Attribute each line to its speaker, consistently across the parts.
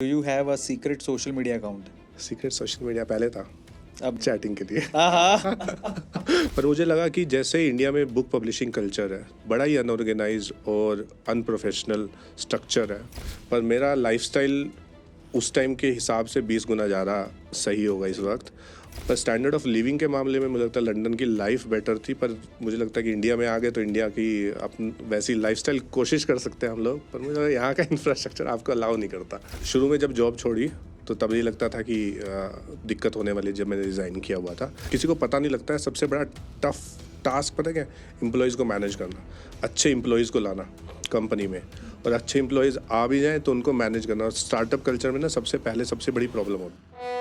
Speaker 1: Do you have a secret social media account?
Speaker 2: Secret social media पहले था
Speaker 1: अब
Speaker 2: chatting के लिए
Speaker 1: हाँ
Speaker 2: पर मुझे लगा कि जैसे इंडिया में बुक पब्लिशिंग कल्चर है बड़ा ही अनऑर्गेनाइज और अनप्रोफेशनल स्ट्रक्चर है, पर मेरा लाइफस्टाइल उस टाइम के हिसाब से 20 गुना ज़्यादा सही होगा इस वक्त। पर स्टैंडर्ड ऑफ लिविंग के मामले में मुझे लगता है लंदन की लाइफ बेटर थी, पर मुझे लगता है कि इंडिया में आ गए तो इंडिया की अपन वैसी लाइफस्टाइल कोशिश कर सकते हैं हम लोग, पर मुझे लगता है यहाँ का इंफ्रास्ट्रक्चर आपको अलाउ नहीं करता। शुरू में जब जॉब छोड़ी तो तब ये लगता था कि दिक्कत होने वाली, जब मैंने रिज़ाइन किया हुआ था। किसी को पता नहीं लगता है सबसे बड़ा टफ टास्क पता है क्या, एम्प्लॉयज़ को मैनेज करना, अच्छे एम्प्लॉयज़ को लाना कंपनी में, और अच्छे एम्प्लॉयज़ आ भी जाएँ तो उनको मैनेज करना। और स्टार्टअप कल्चर में ना सबसे बड़ी प्रॉब्लम होती है।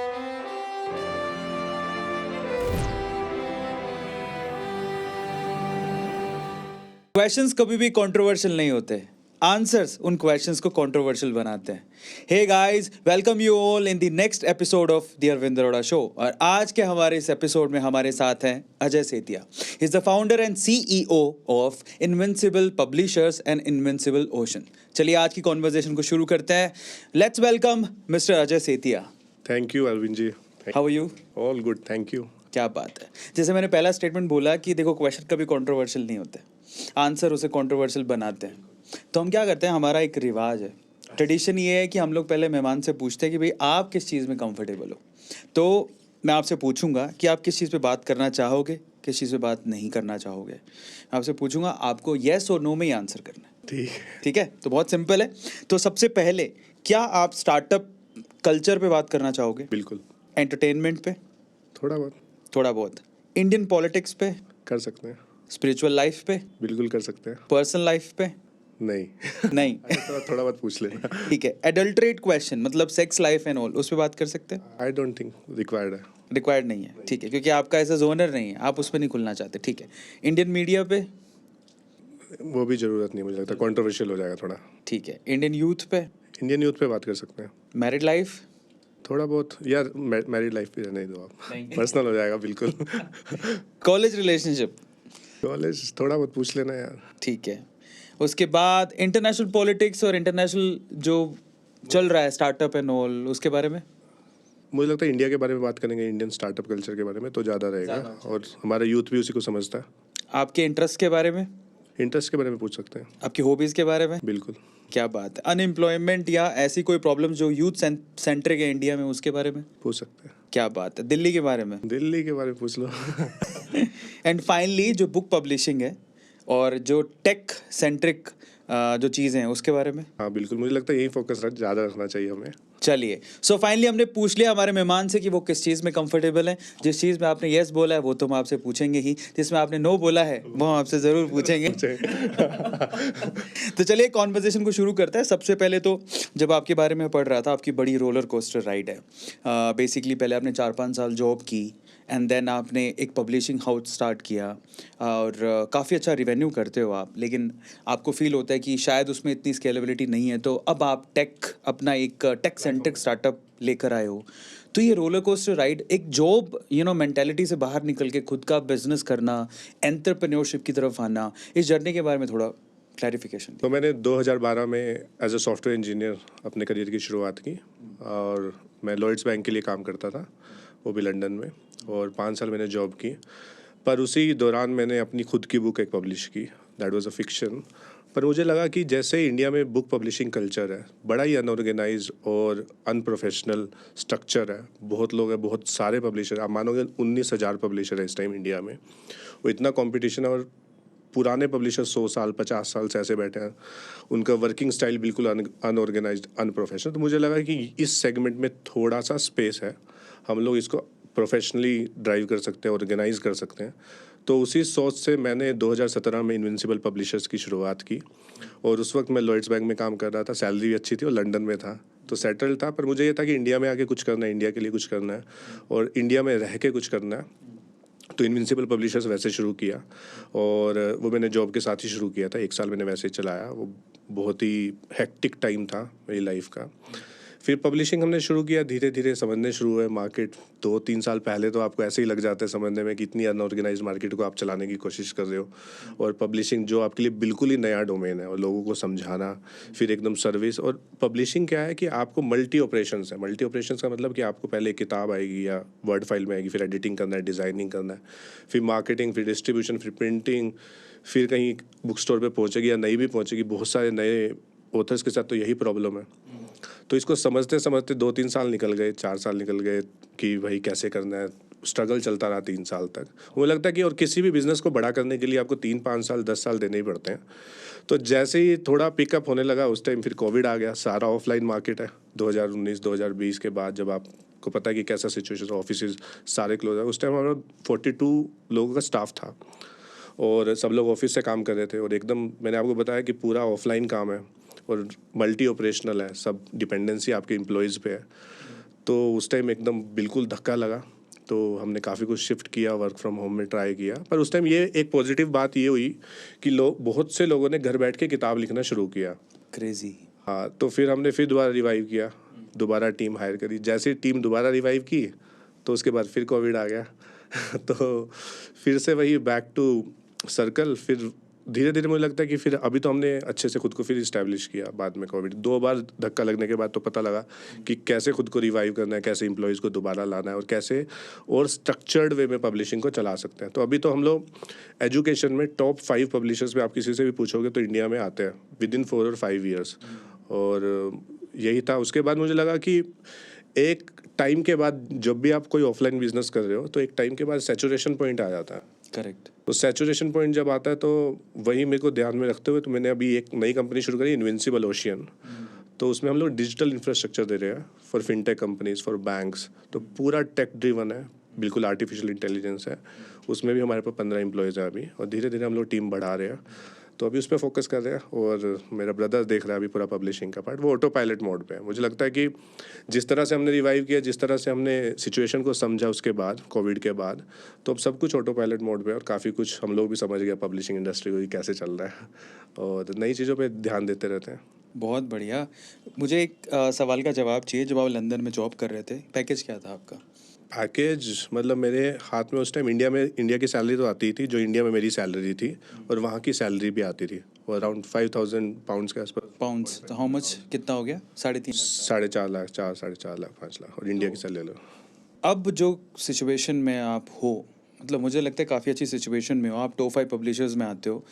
Speaker 1: क्वेश्चंस कभी भी कंट्रोवर्शियल नहीं होते, आंसर्स उन क्वेश्चंस को कंट्रोवर्शियल बनाते हैं। Hey guys, welcome you all in the next episode of the Arvind Arora show. और आज के हमारे इस एपिसोड में हमारे साथ हैं Ajay Setia. He is the founder and CEO of Invincible publishers and Invincible Ocean. चलिए आज की कॉन्वर्सेशन को शुरू करते हैं। Let's welcome mister Ajay Setia.
Speaker 2: Thank you Arvind ji.
Speaker 1: How are you?
Speaker 2: All good, thank you.
Speaker 1: क्या बात है। जैसे मैंने पहला स्टेटमेंट बोला कि देखो क्वेश्चन कभी कंट्रोवर्शियल नहीं होते, आंसर उसे कंट्रोवर्शियल बनाते हैं। तो हम क्या करते हैं, हमारा एक रिवाज है, ट्रेडिशन ये है कि हम लोग पहले मेहमान से पूछते हैं कि भाई आप किस चीज़ में कंफर्टेबल हो। तो मैं आपसे पूछूंगा कि आप किस चीज़ पे बात करना चाहोगे, किस चीज़ पे बात नहीं करना चाहोगे। मैं आपसे पूछूंगा, आपको येस और नो में ही आंसर करना है। ठीक है, तो बहुत सिंपल है। तो सबसे पहले, क्या आप स्टार्टअप कल्चर पे बात करना चाहोगे?
Speaker 2: बिल्कुल।
Speaker 1: एंटरटेनमेंट पे?
Speaker 2: थोड़ा बहुत
Speaker 1: इंडियन पॉलिटिक्स पे?
Speaker 2: कर सकते हैं।
Speaker 1: स्पिरिचुअल लाइफ पे?
Speaker 2: बिल्कुल कर सकते हैं।
Speaker 1: पर्सनल लाइफ पे?
Speaker 2: नहीं
Speaker 1: नहीं
Speaker 2: थोड़ा बहुत पूछ लेना।
Speaker 1: ठीक है। एडल्टरेट क्वेश्चन मतलब सेक्स लाइफ एंड ऑल, उस पर बात कर सकते हैं?
Speaker 2: आई डोंट थिंक रिक्वायर्ड है।
Speaker 1: रिक्वायर्ड नहीं है, ठीक है, क्योंकि आपका ऐसा जोनर नहीं है, आप उस पर नहीं खुलना चाहते। ठीक है। इंडियन मीडिया पे?
Speaker 2: वो भी ज़रूरत नहीं, मुझे लगता है कंट्रोवर्शियल हो जाएगा थोड़ा।
Speaker 1: ठीक है। इंडियन यूथ पे?
Speaker 2: इंडियन यूथ पे बात कर सकते हैं।
Speaker 1: Married life?
Speaker 2: थोड़ा बहुत यार, मैरिड लाइफ पे रहने दो आप, पर्सनल हो जाएगा बिल्कुल।
Speaker 1: College relationship?
Speaker 2: कॉलेज थोड़ा बहुत पूछ लेना यार।
Speaker 1: ठीक है। उसके बाद इंटरनेशनल पॉलिटिक्स और इंटरनेशनल जो चल रहा है स्टार्टअप एंड ऑल, उसके बारे में?
Speaker 2: मुझे लगता है इंडिया के बारे में बात करेंगे, इंडियन स्टार्टअप कल्चर के बारे में तो ज़्यादा रहेगा, और हमारा यूथ भी उसी को समझता है।
Speaker 1: आपके इंटरेस्ट के बारे में?
Speaker 2: इंटरेस्ट के बारे में पूछ सकते हैं।
Speaker 1: आपकी हॉबीज़ के बारे में?
Speaker 2: बिल्कुल।
Speaker 1: क्या बात है। अनएम्प्लॉयमेंट या ऐसी कोई प्रॉब्लम जो यूथ सेंट्रिक है इंडिया में, उसके बारे में
Speaker 2: पूछ सकते हैं।
Speaker 1: क्या बात है। दिल्ली के बारे में?
Speaker 2: दिल्ली के बारे में पूछ लो।
Speaker 1: एंड फाइनली जो बुक पब्लिशिंग है और जो टेक सेंट्रिक जो चीज़ें हैं उसके बारे में?
Speaker 2: हाँ बिल्कुल, मुझे लगता है यही फोकस ज़्यादा रखना चाहिए हमें।
Speaker 1: चलिए, सो फाइनली हमने पूछ लिया हमारे मेहमान से कि वो किस चीज़ में कंफर्टेबल है। जिस चीज़ में आपने येस बोला है वो तो हम आपसे पूछेंगे ही, जिसमें आपने नो बोला है वो हम आपसे ज़रूर पूछेंगे। तो चलिए कॉन्वर्सेशन को शुरू करते हैं। सबसे पहले तो जब आपके बारे में पढ़ रहा था, आपकी बड़ी रोलर कोस्टर राइड है। बेसिकली पहले आपने 4-5 साल जॉब की एंड देन आपने एक पब्लिशिंग हाउस स्टार्ट किया और काफ़ी अच्छा रिवेन्यू करते हो आप, लेकिन आपको फील होता है कि शायद उसमें इतनी स्केलेबिलिटी नहीं है, तो अब आप अपना एक टेक सेंट्रिक स्टार्टअप लेकर आए हो। तो ये रोलर कोस्टर राइड, एक जॉब मेंटालिटी से बाहर निकल के खुद का बिजनेस करना, एंटरप्रेन्योरशिप की तरफ आना, इस जर्नी के बारे में थोड़ा क्लैरिफिकेशन।
Speaker 2: तो मैंने 2012 में एज अ सॉफ्टवेयर इंजीनियर अपने करियर की शुरुआत की, और मैं लॉयड्स बैंक के लिए काम करता था, वो भी लंदन में, और 5 साल मैंने जॉब की। पर उसी दौरान मैंने अपनी खुद की बुक एक पब्लिश की, दैट वाज अ फिक्शन। पर मुझे लगा कि जैसे इंडिया में बुक पब्लिशिंग कल्चर है बड़ा ही अनऑर्गेनाइज और अनप्रोफेशनल स्ट्रक्चर है, बहुत लोग हैं, बहुत सारे पब्लिशर, आप मानोगे 19,000 पब्लिशर है इस टाइम इंडिया में, वो इतना कॉम्पिटिशन है, और पुराने पब्लिशर 100 साल 50 साल से ऐसे बैठे हैं, उनका वर्किंग स्टाइल बिल्कुल अनऑर्गेनाइज्ड अनप्रोफेशनल। तो मुझे लगा कि इस सेगमेंट में थोड़ा सा स्पेस है, हम लोग इसको प्रोफेशनली ड्राइव कर सकते हैं, ऑर्गेनाइज कर सकते हैं। तो उसी सोच से मैंने 2017 में इनविंसिबल पब्लिशर्स की शुरुआत की, और उस वक्त मैं लॉयड्स बैंक में काम कर रहा था, सैलरी भी अच्छी थी और लंदन में था, तो सेटल था। पर मुझे ये था कि इंडिया में आके कुछ करना है, इंडिया के लिए कुछ करना है, और इंडिया में रह के कुछ करना है। तो इनविंसिबल पब्लिशर्स वैसे शुरू किया, और वो मैंने जॉब के साथ ही शुरू किया था। 1 साल मैंने वैसे ही चलाया, वो बहुत ही हेक्टिक टाइम था मेरी लाइफ का। फिर पब्लिशिंग हमने शुरू किया, धीरे धीरे समझने शुरू हुए मार्केट। 2-3 साल पहले तो आपको ऐसे ही लग जाता है समझने में कि इतनी अनऑर्गेनाइज मार्केट को आप चलाने की कोशिश कर रहे हो, और पब्लिशिंग जो आपके लिए बिल्कुल ही नया डोमेन है, और लोगों को समझाना, फिर एकदम सर्विस। और पब्लिशिंग क्या है कि आपको मल्टी ऑपरेशंस है। मल्टी ऑपरेशंस का मतलब कि आपको पहले एक किताब आएगी या वर्ड फाइल में आएगी, फिर एडिटिंग करना है, डिज़ाइनिंग करना है, फिर मार्केटिंग, फिर डिस्ट्रीब्यूशन, फिर प्रिंटिंग, फिर कहीं बुक स्टोर पे पहुंचेगी या नहीं भी पहुंचेगी। बहुत सारे नए ऑथर्स के साथ तो यही प्रॉब्लम है। तो इसको समझते समझते 2-3 साल निकल गए, 4 साल निकल गए कि भाई कैसे करना है। स्ट्रगल चलता रहा 3 साल तक। मुझे लगता है कि और किसी भी बिज़नेस को बड़ा करने के लिए आपको 3-5 साल 10 साल देने ही पड़ते हैं। तो जैसे ही थोड़ा पिकअप होने लगा उस टाइम फिर कोविड आ गया। सारा ऑफलाइन मार्केट है। 2019-2020 के बाद जब आपको पता है कि कैसा सिचुएशन, ऑफिस सारे क्लोज है, उस टाइम हमारा 42 लोगों का स्टाफ था और सब लोग ऑफिस से काम कर रहे थे। और एकदम मैंने आपको बताया कि पूरा ऑफलाइन काम है और मल्टी ऑपरेशनल है, सब डिपेंडेंसी आपके एम्प्लॉयज़ पे है। तो उस टाइम एकदम बिल्कुल धक्का लगा। तो हमने काफ़ी कुछ शिफ्ट किया, वर्क फ्रॉम होम में ट्राई किया। पर उस टाइम ये एक पॉजिटिव बात ये हुई कि बहुत से लोगों ने घर बैठ के किताब लिखना शुरू किया।
Speaker 1: क्रेजी।
Speaker 2: हाँ, तो फिर हमने फिर दोबारा रिवाइव किया, दोबारा टीम हायर करी। जैसे टीम दोबारा रिवाइव की तो उसके बाद फिर कोविड आ गया तो फिर से वही बैक टू सर्कल। फिर धीरे धीरे मुझे लगता है कि फिर अभी तो हमने अच्छे से खुद को फिर इस्टेब्लिश किया। बाद में कोविड 2 बार धक्का लगने के बाद तो पता लगा कि कैसे खुद को रिवाइव करना है, कैसे एम्प्लॉयज़ को दोबारा लाना है और कैसे और स्ट्रक्चर्ड वे में पब्लिशिंग को चला सकते हैं। तो अभी तो हम लोग एजुकेशन में टॉप 5 पब्लिशर्स में आप किसी से भी पूछोगे तो इंडिया में आते हैं विदिन 4 और 5 ईयर्स। और यही था। उसके बाद मुझे लगा कि एक टाइम के बाद जब भी आप कोई ऑफलाइन बिजनेस कर रहे हो तो एक टाइम के बाद सैचुरेशन पॉइंट आ जाता है।
Speaker 1: करेक्ट।
Speaker 2: तो सैचुरेशन पॉइंट जब आता है तो वही मेरे को ध्यान में रखते हुए तो मैंने अभी एक नई कंपनी शुरू करी, इनविंसिबल ओशियन। तो उसमें हम लोग डिजिटल इंफ्रास्ट्रक्चर दे रहे हैं for fintech companies, for banks. तो पूरा टेक ड्रिवन है, बिल्कुल आर्टिफिशियल इंटेलिजेंस है। उसमें भी हमारे पास 15 एम्प्लॉयज़ हैं अभी, और धीरे धीरे हम लोग टीम बढ़ा रहे हैं। तो अभी उस पर फोकस कर रहे हैं। और मेरा ब्रदर देख रहा है अभी पूरा पब्लिशिंग का पार्ट, वो ऑटो पायलट मोड पे है। मुझे लगता है कि जिस तरह से हमने रिवाइव किया, जिस तरह से हमने सिचुएशन को समझा उसके बाद, कोविड के बाद, तो अब सब कुछ ऑटो पायलट मोड पे है। और काफ़ी कुछ हम लोग भी समझ गए पब्लिशिंग इंडस्ट्री को कि कैसे चल रहा है, और नई चीज़ों पे ध्यान देते रहते हैं।
Speaker 1: बहुत बढ़िया। मुझे एक सवाल का जवाब चाहिए। जब आप लंदन में जॉब कर रहे थे, पैकेज क्या था आपका?
Speaker 2: पैकेज मतलब मेरे हाथ में उस टाइम इंडिया की सैलरी तो आती ही थी, जो इंडिया में मेरी सैलरी थी, और वहाँ की सैलरी भी आती थी, और अराउंड 5,000 पाउंड्स के आसपास।
Speaker 1: पाउंड्स। तो हाउ मच, कितना हो गया? 3.5 लाख।
Speaker 2: 4.5 लाख, 4-4.5 लाख, 5 लाख, और इंडिया की सैलरी लो।
Speaker 1: अब जो सिचुएशन में आप हो, मतलब मुझे लगता है काफ़ी अच्छी सिचुएशन में हो, आप टॉप 5 पब्लिशर्स में आते हो।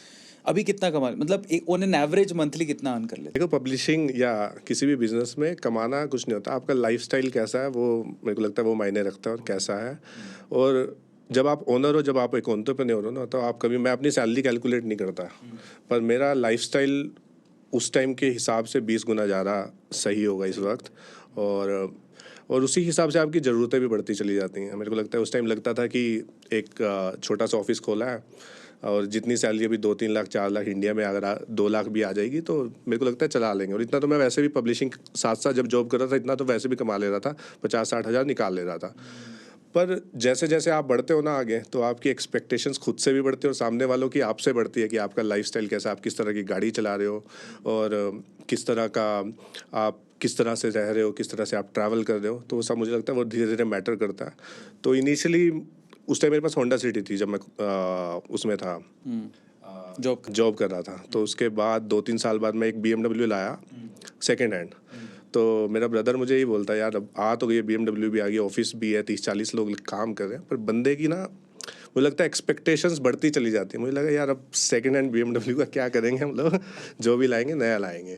Speaker 1: अभी कितना कमा, मतलब एक ऑन एन एवरेज मंथली कितना अर्न कर लेते?
Speaker 2: देखो, पब्लिशिंग या किसी भी बिजनेस में कमाना कुछ नहीं होता। आपका लाइफस्टाइल कैसा है वो मेरे को लगता है वो मायने रखता है, और कैसा है। और जब आप ओनर हो, जब आप एक एंटरप्रेन्योर हो ना, तो आप कभी, मैं अपनी सैलरी कैलकुलेट नहीं करता, पर मेरा लाइफस्टाइल उस टाइम के हिसाब से 20 गुना ज़्यादा सही होगा इस वक्त। और उसी हिसाब से आपकी ज़रूरतें भी बढ़ती चली जाती हैं। मेरे को लगता है उस टाइम लगता था कि एक छोटा सा ऑफिस खोला है, और जितनी सैलरी अभी 2-3 लाख 4 लाख इंडिया में, अगर 2 लाख भी आ जाएगी तो मेरे को लगता है चला लेंगे। और इतना तो मैं वैसे भी पब्लिशिंग साथ साथ जब जॉब कर रहा था, इतना तो वैसे भी कमा ले रहा था, 50-60 हज़ार निकाल ले रहा था। पर जैसे जैसे आप बढ़ते हो ना आगे, तो आपकी एक्सपेक्टेशंस खुद से भी बढ़ती है और सामने वालों की आपसे बढ़ती है कि आपका लाइफस्टाइल कैसा, आप किस तरह की गाड़ी चला रहे हो, और किस तरह का आप किस तरह से रह रहे हो, किस तरह से आप ट्रैवल कर रहे हो। तो वो सब मुझे लगता है वो धीरे धीरे मैटर करता है। तो इनिशियली उस टाइम मेरे पास होंडा सिटी थी जब मैं उसमें था, जॉब कर रहा था। तो उसके बाद 2-3 साल बाद मैं एक BMW लाया, सेकेंड हैंड। तो मेरा ब्रदर मुझे ही बोलता है, यार अब आ तो गई BMW भी आ गई, ऑफिस भी है, 30-40 लोग काम कर रहे हैं, पर बंदे की ना मुझे लगता है एक्सपेक्टेशंस बढ़ती चली जाती है। मुझे लगा यार अब सेकेंड हैंड BMW का क्या करेंगे हम लोग, जो भी लाएंगे नया लाएंगे।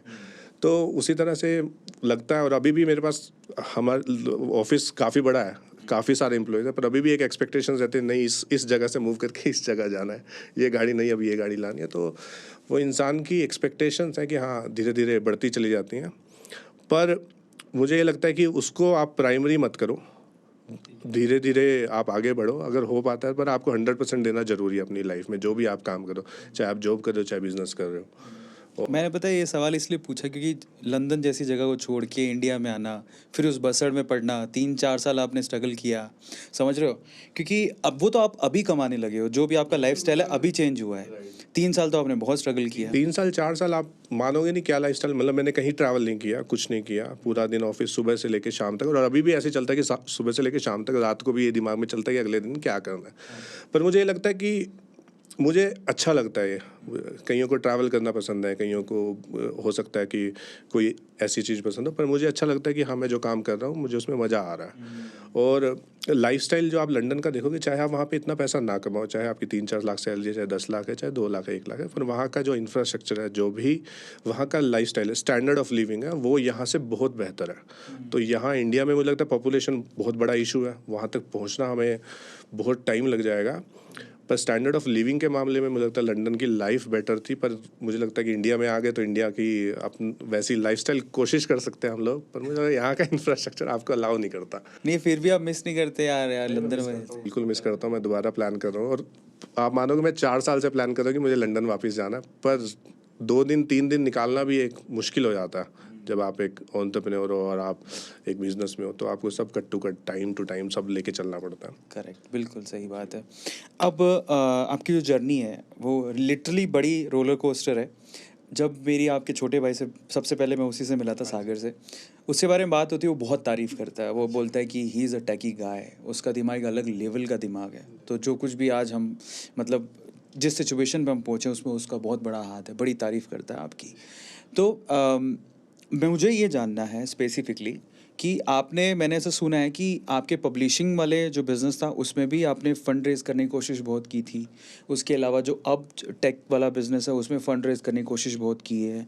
Speaker 2: तो उसी तरह से लगता है। और अभी भी मेरे पास, हमारा ऑफिस काफ़ी बड़ा है, काफ़ी सारे एम्प्लॉयज़ हैं, पर अभी भी एक एक्सपेक्टेशंस रहते हैं, नहीं इस जगह से मूव करके इस जगह जाना है, ये गाड़ी नहीं अभी ये गाड़ी लानी है। तो वो इंसान की एक्सपेक्टेशंस है कि हाँ धीरे धीरे बढ़ती चली जाती हैं। पर मुझे ये लगता है कि उसको आप प्राइमरी मत करो, धीरे धीरे आप आगे बढ़ो। अगर हो पाता है, पर आपको 100% देना ज़रूरी है अपनी लाइफ में, जो भी आप काम करो, चाहे आप जॉब कर रहे हो चाहे बिजनेस कर रहे हो।
Speaker 1: मैंने पता है ये सवाल इसलिए पूछा क्योंकि लंदन जैसी जगह को छोड़ के इंडिया में आना, फिर उस बसड़ में पढ़ना, 3-4 साल आपने स्ट्रगल किया, समझ रहे हो? क्योंकि अब वो तो आप अभी कमाने लगे हो, जो भी आपका लाइफस्टाइल है अभी चेंज हुआ है। 3 साल तो आपने बहुत स्ट्रगल किया।
Speaker 2: 3 साल 4 साल आप मानोगे नहीं क्या लाइफस्टाइल, मतलब मैंने कहीं ट्रैवल नहीं किया, कुछ नहीं किया, पूरा दिन ऑफिस सुबह से लेके शाम तक, और अभी भी ऐसे चलता है कि सुबह से लेके शाम तक, रात को भी ये दिमाग में चलता है कि अगले दिन क्या करना है। पर मुझे ये लगता है कि मुझे अच्छा लगता है ये। कईयों को ट्रैवल करना पसंद है, कईयों को हो सकता है कि कोई ऐसी चीज़ पसंद हो, पर मुझे अच्छा लगता है कि हाँ, मैं जो काम कर रहा हूँ मुझे उसमें मज़ा आ रहा है। और लाइफस्टाइल जो आप लंदन का देखोगे, चाहे आप वहाँ पे इतना पैसा ना कमाओ, चाहे आपकी 3-4 लाख सैलरी है, चाहे 10 लाख है, चाहे 2 लाख है, 1 लाख है, पर वहाँ का जो इंफ्रास्ट्रक्चर है, जो भी वहाँ का लाइफस्टाइल है, स्टैंडर्ड ऑफ लिविंग है, वो यहाँ से बहुत बेहतर है। तो यहाँ इंडिया में मुझे लगता है पॉपुलेशन बहुत बड़ा इशू है, वहाँ तक पहुँचना हमें बहुत टाइम लग जाएगा। पर स्टैंडर्ड ऑफ लिविंग के मामले में मुझे लगता है लंदन की लाइफ बेटर थी, पर मुझे लगता है कि इंडिया में आ गए तो इंडिया की अपन वैसी लाइफस्टाइल कोशिश कर सकते हैं हम लोग, पर मुझे लगता है यहाँ का इंफ्रास्ट्रक्चर आपको अलाउ नहीं करता।
Speaker 1: नहीं, फिर भी आप मिस नहीं करते यार, यार लंदन में?
Speaker 2: बिल्कुल मिस करता हूँ, मैं दोबारा प्लान कर रहा हूँ, और आप मानोगे मैं 4 साल से प्लान कर रहा हूँ कि मुझे लंदन वापस जाना है, पर 2 दिन 3 दिन निकालना भी एक मुश्किल हो जाता है। जब आप एक एंटरप्रेन्योर हो और आप एक बिजनेस में हो, तो आपको सब cut to cut, time to time सब लेके चलना पड़ता है।
Speaker 1: करेक्ट, बिल्कुल सही बात है। अब आपकी जो जर्नी है वो लिटरली बड़ी रोलर कोस्टर है। जब मेरी आपके छोटे भाई से सबसे पहले मैं उसी से मिला था, सागर से, उसके बारे में बात होती है, वो बहुत तारीफ़ करता है। वो बोलता है कि ही इज़ अ टेकी गाय, उसका दिमाग एक अलग लेवल का दिमाग है। तो जो कुछ भी आज हम, मतलब जिस सिचुएशन पे हम पहुँचे उसमें उसका बहुत बड़ा हाथ है, बड़ी तारीफ़ करता है आपकी। तो मुझे ये जानना है स्पेसिफिकली कि मैंने ऐसा सुना है कि आपके पब्लिशिंग वाले जो बिज़नेस था उसमें भी आपने फ़ंड रेज़ करने की कोशिश बहुत की थी। उसके अलावा जो अब टेक वाला बिज़नेस है उसमें फ़ंड रेज़ करने की कोशिश बहुत की है।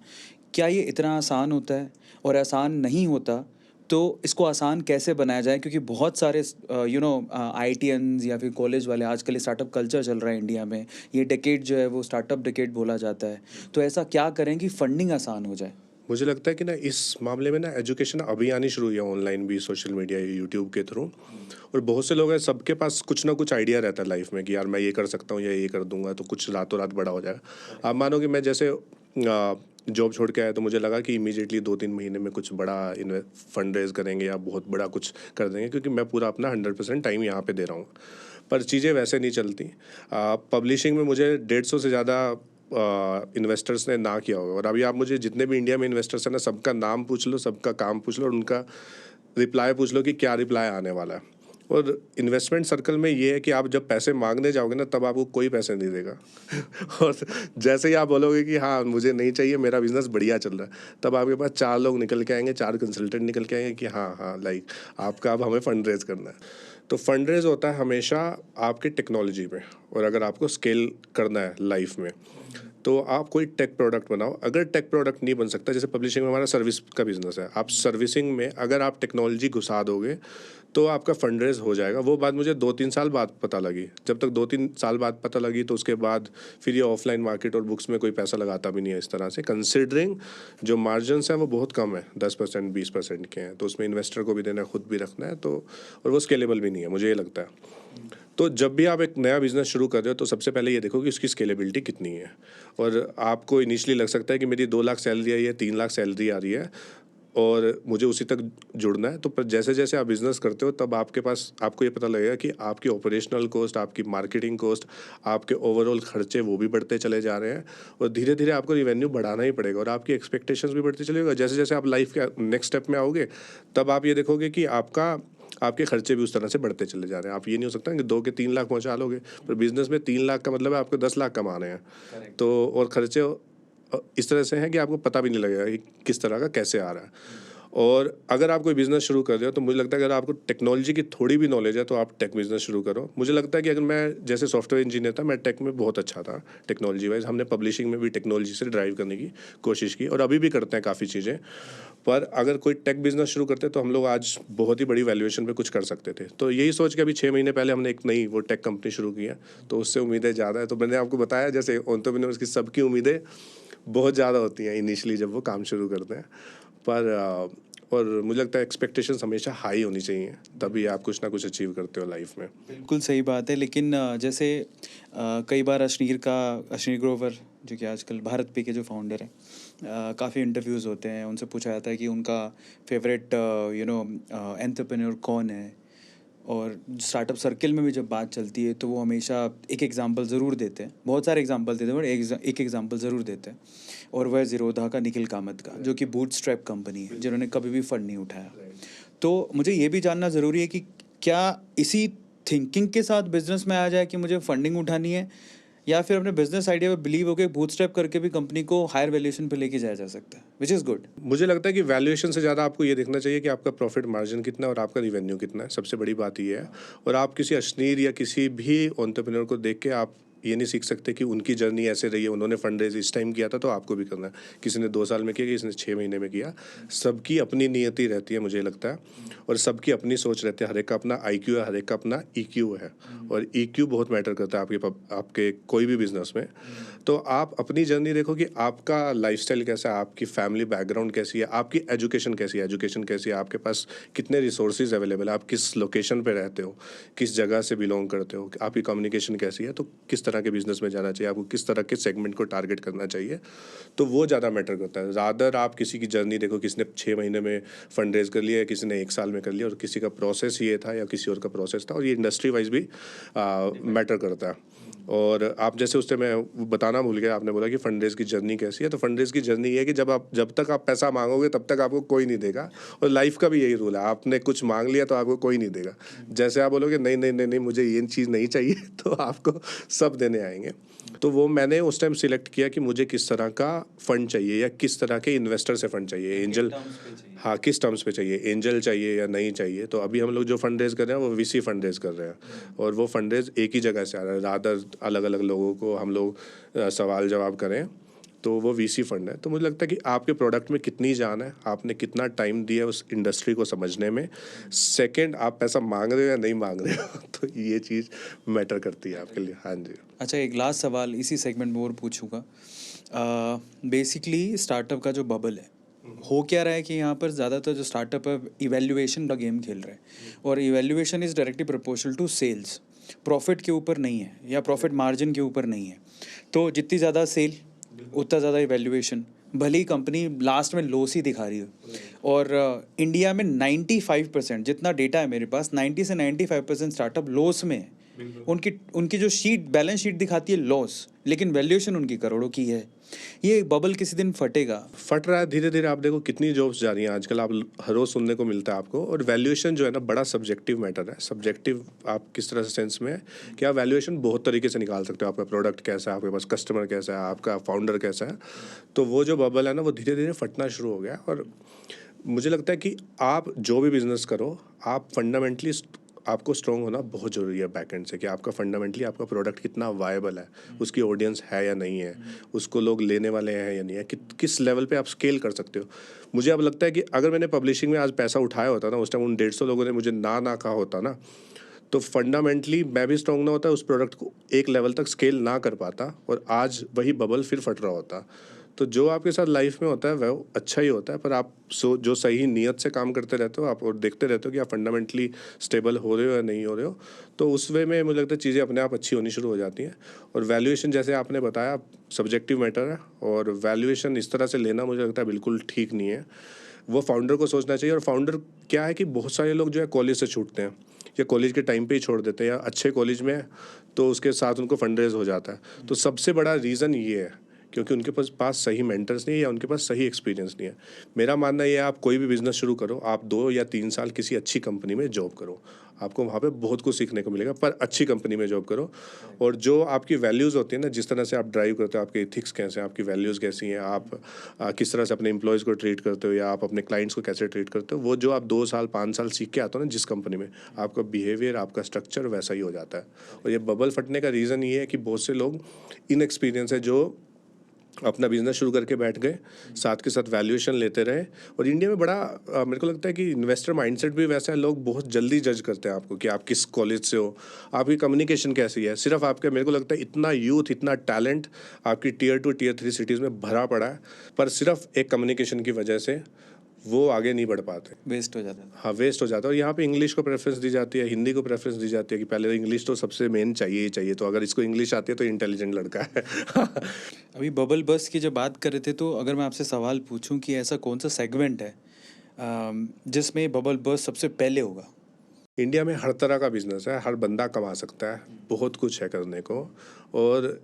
Speaker 1: क्या ये इतना आसान होता है? और आसान नहीं होता तो इसको आसान कैसे बनाया जाए? क्योंकि बहुत सारे आईटीएन्स या फिर कॉलेज वाले, आजकल ये स्टार्टअप कल्चर चल रहा है इंडिया में। ये डेकेड जो है वो स्टार्टअप डेकेड बोला जाता है। तो ऐसा क्या करें कि फंडिंग आसान हो जाए?
Speaker 2: मुझे लगता है कि ना इस मामले में ना एजुकेशन अभी आनी शुरू हुई है, ऑनलाइन भी, सोशल मीडिया, यूट्यूब के थ्रू। और बहुत से लोग हैं, सबके पास कुछ ना कुछ आइडिया रहता है लाइफ में कि यार मैं ये कर सकता हूँ या ये कर दूंगा तो कुछ रातों रात बड़ा हो जाएगा। आप मानो कि मैं जैसे जॉब छोड़ के आया तो मुझे लगा कि इमीडिएटली 2-3 महीने में कुछ बड़ा फंड रेज करेंगे या बहुत बड़ा कुछ कर देंगे, क्योंकि मैं पूरा अपना 100% टाइम यहाँ पे दे रहा हूँ। पर चीज़ें वैसे नहीं चलती। पब्लिशिंग में मुझे 150 से ज़्यादा इन्वेस्टर्स ने ना किया होगा, और अभी आप मुझे जितने भी इंडिया में इन्वेस्टर्स हैं ना, सबका नाम पूछ लो, सबका काम पूछ लो, और उनका रिप्लाई पूछ लो कि क्या रिप्लाई आने वाला है। और इन्वेस्टमेंट सर्कल में ये है कि आप जब पैसे मांगने जाओगे ना, तब आपको कोई पैसे नहीं देगा और जैसे ही आप बोलोगे कि हाँ मुझे नहीं चाहिए, मेरा बिजनेस बढ़िया चल रहा है, तब आपके पास 4 लोग निकल के आएंगे, 4 कंसल्टेंट निकल के आएंगे कि हाँ हाँ लाइक आपका अब हमें फंड रेज करना है। तो फंड रेज होता है हमेशा आपके टेक्नोलॉजी में, और अगर आपको स्केल करना है लाइफ में तो आप कोई टेक प्रोडक्ट बनाओ। अगर टेक प्रोडक्ट नहीं बन सकता, जैसे पब्लिशिंग में हमारा सर्विस का बिजनेस है, आप सर्विसिंग में अगर आप टेक्नोलॉजी घुसा दोगे तो आपका फंड रेज हो जाएगा। वो बात मुझे 2-3 साल बाद पता लगी। जब तक 2-3 साल बाद पता लगी तो उसके बाद फिर ये ऑफलाइन मार्केट और बुक्स में कोई पैसा लगाता भी नहीं है इस तरह से, कंसिडरिंग जो मार्जिनस हैं वो बहुत कम है, 10% 20% के हैं, तो उसमें इन्वेस्टर को भी देना है, खुद भी रखना है, तो और वो स्केलेबल भी नहीं है, मुझे ये लगता है। तो जब भी आप एक नया बिजनेस शुरू कर रहे हो तो सबसे पहले ये देखो कि उसकी स्केलेबिलिटी कितनी है। और आपको इनिशियली लग सकता है कि मेरी 2 लाख सैलरी आई है, 3 लाख सैलरी आ रही है और मुझे उसी तक जुड़ना है। तो पर जैसे जैसे आप बिज़नेस करते हो तब आपके पास आपको ये पता लगेगा कि आपकी ऑपरेशनल कॉस्ट, आपकी मार्केटिंग कॉस्ट, आपके ओवरऑल खर्चे वो भी बढ़ते चले जा रहे हैं, और धीरे धीरे आपको रिवेन्यू बढ़ाना ही पड़ेगा और आपकी एक्सपेक्टेशंस भी बढ़ती चलेगा। जैसे जैसे आप लाइफ के नेक्स्ट स्टेप में आओगे तब आप ये देखोगे कि आपके खर्चे भी उस तरह से बढ़ते चले जा रहे हैं। आप ये नहीं हो सकता कि 2 के 3 लाख पहुंचा लोगे, पर बिजनेस में 3 लाख का मतलब है आपको 10 लाख कमाने हैं। तो और खर्चे इस तरह से हैं कि आपको पता भी नहीं लगेगा कि किस तरह का कैसे आ रहा है। और अगर आप कोई बिज़नेस शुरू कर रहे हो तो मुझे लगता है अगर आपको टेक्नोलॉजी की थोड़ी भी नॉलेज है तो आप टेक बिज़नेस शुरू करो। मुझे लगता है कि अगर मैं जैसे सॉफ्टवेयर इंजीनियर था, मैं टेक में बहुत अच्छा था टेक्नोलॉजी वाइज। हमने पब्लिशिंग में भी टेक्नोलॉजी से ड्राइव करने की कोशिश की और अभी भी करते हैं काफ़ी चीज़ें। पर अगर कोई टेक बिज़नेस शुरू करते तो हम लोग आज बहुत ही बड़ी वैल्यूएशन पे कुछ कर सकते थे। तो यही सोच के अभी 6 महीने पहले हमने एक नई वो टेक कंपनी शुरू की है, तो उससे उम्मीदें ज़्यादा है। तो मैंने आपको बताया जैसे एंटरप्रेन्योर्स की सबकी उम्मीदें बहुत ज़्यादा होती हैं इनिशियली जब वो काम शुरू करते हैं। पर और मुझे लगता है एक्सपेक्टेशंस हमेशा हाई होनी चाहिए, तभी आप कुछ ना कुछ अचीव करते हो लाइफ में।
Speaker 1: बिल्कुल सही बात है, लेकिन जैसे कई बार अश्नीर ग्रोवर जो कि आजकल भारत पे के जो फाउंडर हैं, काफ़ी इंटरव्यूज़ होते हैं, उनसे पूछा जाता है कि उनका फेवरेट एंटरप्रेन्योर कौन है। और स्टार्टअप सर्कल में भी जब बात चलती है तो वो हमेशा एक एग्जांपल ज़रूर देते हैं, बहुत सारे एग्जांपल देते हैं, बट एक एग्जांपल ज़रूर देते हैं, और वह ज़ीरोधा का निखिल कामत का, जो कि बूटस्ट्रैप कंपनी है, जिन्होंने कभी भी फंड नहीं उठाया। तो मुझे ये भी जानना ज़रूरी है कि क्या इसी थिंकिंग के साथ बिजनेस में आ जाए कि मुझे फंडिंग उठानी है, या फिर अपने बिजनेस आइडिया पे बिलीव होकर बूटस्ट्रैप करके भी कंपनी को हायर वैल्यूएशन पे लेके जाया जा सकता है, विच इज़ गुड।
Speaker 2: मुझे लगता है कि वैल्यूएशन से ज़्यादा आपको ये देखना चाहिए कि आपका प्रॉफिट मार्जिन कितना है और आपका रिवेन्यू कितना है। सबसे बड़ी बात ये है। और आप किसी अशनीर या किसी भी एंटरप्रेन्योर को देख के आप ये नहीं सीख सकते कि उनकी जर्नी ऐसे रही है, उन्होंने फंड रेज इस टाइम किया था तो आपको भी करना है। किसी ने 2 साल में किया, किसी ने 6 महीने में किया। सबकी अपनी नियति रहती है, मुझे लगता है, और सबकी अपनी सोच रहती है। हर एक का अपना IQ है, हर एक का अपना EQ है, और EQ बहुत मैटर करता है आपके कोई भी बिजनेस में। तो आप अपनी जर्नी देखो कि आपका लाइफस्टाइल कैसा है, आपकी फैमिली बैकग्राउंड कैसी है, आपकी एजुकेशन कैसी है, आपके पास कितने रिसोर्सेज अवेलेबल है, आप किस लोकेशन पे रहते हो, किस जगह से बिलोंग करते हो, आपकी कम्युनिकेशन कैसी है, तो किस तरह के बिजनेस में जाना चाहिए, आपको किस तरह के सेगमेंट को टारगेट करना चाहिए, तो वो ज़्यादा मैटर करता है। ज़्यादा आप किसी की जर्नी देखो, किसी ने 6 महीने में फंड रेज कर लिया, किसी ने 1 साल में कर लिया, और किसी का प्रोसेस ये था या किसी और का प्रोसेस था, और ये इंडस्ट्री वाइज भी मैटर करता है। और आप जैसे उससे मैं बताना भूल गया, आपने बोला कि फंड रेज की जर्नी कैसी है, तो फंड रेज की जर्नी ये है कि जब तक आप पैसा मांगोगे तब तक आपको कोई नहीं देगा, और लाइफ का भी यही रूल है। आपने कुछ मांग लिया तो आपको कोई नहीं देगा। जैसे आप बोलोगे नहीं नहीं नहीं नहीं मुझे ये चीज़ नहीं चाहिए, तो आपको सब देने आएंगे। तो वो मैंने उस टाइम सिलेक्ट किया कि मुझे किस तरह का फंड चाहिए या किस तरह के इन्वेस्टर से फंड चाहिए, एंजल, हाँ, किस टर्म्स पे चाहिए, एंजल चाहिए या नहीं चाहिए। तो अभी हम लोग जो फंड रेज कर रहे हैं वो VC फंड रेज कर रहे हैं, और वो फंड रेज एक ही जगह से आ रहा है, रादर अलग अलग लोगों को हम लोग सवाल जवाब करें, तो वो VC फंड है। तो मुझे लगता है कि आपके प्रोडक्ट में कितनी जान है, आपने कितना टाइम दिया उस इंडस्ट्री को समझने में। सेकंड, आप पैसा मांग रहे हो या नहीं मांग रहे हो, तो ये चीज़ मैटर करती है आपके लिए। हाँ जी।
Speaker 1: अच्छा, एक लास्ट सवाल इसी सेगमेंट में और पूछूंगा। बेसिकली स्टार्टअप का जो बबल है, हो क्या रहा है कि यहाँ पर ज़्यादातर जो स्टार्टअप है इवैल्यूएशन का गेम खेल रहे हैं, और evaluation is directly proportional to sales, profit के ऊपर नहीं है या प्रॉफिट मार्जिन के ऊपर नहीं है। तो जितनी ज़्यादा सेल उतना ज़्यादा इवैल्यूएशन, भले ही कंपनी लास्ट में लॉस ही दिखा रही है। और इंडिया में 95% जितना डेटा है मेरे पास, 90 से 95% स्टार्टअप लॉस में है। उनकी जो बैलेंस शीट दिखाती है लॉस, लेकिन वैल्यूएशन उनकी करोड़ों की है। ये बबल किसी दिन फटेगा।
Speaker 2: फट रहा है धीरे धीरे। आप देखो कितनी जॉब्स जा रही हैं आजकल, आप हर रोज सुनने को मिलता है आपको। और वैल्यूएशन जो है ना, बड़ा सब्जेक्टिव मैटर है। सब्जेक्टिव आप किस तरह से सेंस में है कि आप वैल्यूएशन बहुत तरीके से निकाल सकते हो। आपका प्रोडक्ट कैसा है, आपके पास कस्टमर कैसा है, आपका फाउंडर कैसा है। तो वो जो बबल है ना, वो धीरे धीरे फटना शुरू हो गया। और मुझे लगता है कि आप जो भी बिजनेस करो, आप फंडामेंटली आपको स्ट्रॉन्ग होना बहुत ज़रूरी है बैकएंड से, कि आपका फंडामेंटली आपका प्रोडक्ट कितना वायबल है, उसकी ऑडियंस है या नहीं है, उसको लोग लेने वाले हैं या नहीं है, किस लेवल पे आप स्केल कर सकते हो। मुझे अब लगता है कि अगर मैंने पब्लिशिंग में आज पैसा उठाया होता ना, उस टाइम उन 150 लोगों ने मुझे ना कहा होता ना, तो फंडामेंटली मैं भी स्ट्रॉन्ग ना होता, उस प्रोडक्ट को एक लेवल तक स्केल ना कर पाता, और आज वही बबल फिर फट रहा होता। तो जो आपके साथ लाइफ में होता है वह अच्छा ही होता है, पर आप जो सही नीयत से काम करते रहते हो आप, और देखते रहते हो कि आप फंडामेंटली स्टेबल हो रहे हो या नहीं हो रहे हो, तो उस वे में मुझे लगता है चीज़ें अपने आप अच्छी होनी शुरू हो जाती हैं। और वैल्यूएशन जैसे आपने बताया सब्जेक्टिव मैटर है, और वैल्यूएशन इस तरह से लेना मुझे लगता है बिल्कुल ठीक नहीं है। वो फाउंडर को सोचना चाहिए। और फाउंडर क्या है कि बहुत सारे लोग जो है कॉलेज से छूटते हैं, या कॉलेज के टाइम पे ही छोड़ देते हैं, या अच्छे कॉलेज में तो उसके साथ उनको फंड रेज हो जाता है। तो सबसे बड़ा रीज़न ये है क्योंकि उनके पास सही मेंटर्स नहीं है, या उनके पास सही एक्सपीरियंस नहीं है। मेरा मानना ये है, आप कोई भी बिजनेस शुरू करो, आप 2 या 3 साल किसी अच्छी कंपनी में जॉब करो, आपको वहाँ पे बहुत कुछ सीखने को मिलेगा, पर अच्छी कंपनी में जॉब करो। और जो आपकी वैल्यूज़ होती है ना, जिस तरह से आप ड्राइव करते हो, आपके इथिक्स कैसे हैं, आपकी वैल्यूज़ कैसी हैं, आप किस तरह से अपने एम्प्लॉयज़ को ट्रीट करते हो, या आप अपने क्लाइंट्स को कैसे ट्रीट करते हो, वो जो आप 2 साल 5 साल सीख के आते हो ना जिस कंपनी में, आपका बिहेवियर, आपका स्ट्रक्चर वैसा ही हो जाता है। और ये बबल फटने का रीज़न ये है कि बहुत से लोग इनएक्सपीरियंस है, जो अपना बिजनेस शुरू करके बैठ गए, साथ के साथ वैल्यूएशन लेते रहे। और इंडिया में बड़ा मेरे को लगता है कि इन्वेस्टर माइंडसेट भी वैसा है, लोग बहुत जल्दी जज करते हैं आपको कि आप किस कॉलेज से हो, आपकी कम्युनिकेशन कैसी है। सिर्फ आपके, मेरे को लगता है इतना यूथ, इतना टैलेंट आपकी Tier 2 Tier 3 सिटीज़ में भरा पड़ा है, पर सिर्फ एक कम्युनिकेशन की वजह से वो आगे नहीं बढ़ पाते।
Speaker 1: वेस्ट हो जाता है।
Speaker 2: हाँ, वेस्ट हो जाता है। और यहाँ पे इंग्लिश को प्रेफरेंस दी जाती है, हिंदी को प्रेफरेंस दी जाती है कि पहले इंग्लिश तो सबसे मेन चाहिए ही चाहिए, तो अगर इसको इंग्लिश आती है तो इंटेलिजेंट लड़का है।
Speaker 1: अभी बबल बस की जब बात कर रहे थे, तो अगर मैं आपसे सवाल पूछूं कि ऐसा कौन सा सेगमेंट है जिसमें बबल बस सबसे पहले होगा?
Speaker 2: इंडिया में हर तरह का बिजनेस है, हर बंदा कमा सकता है, बहुत कुछ है करने को। और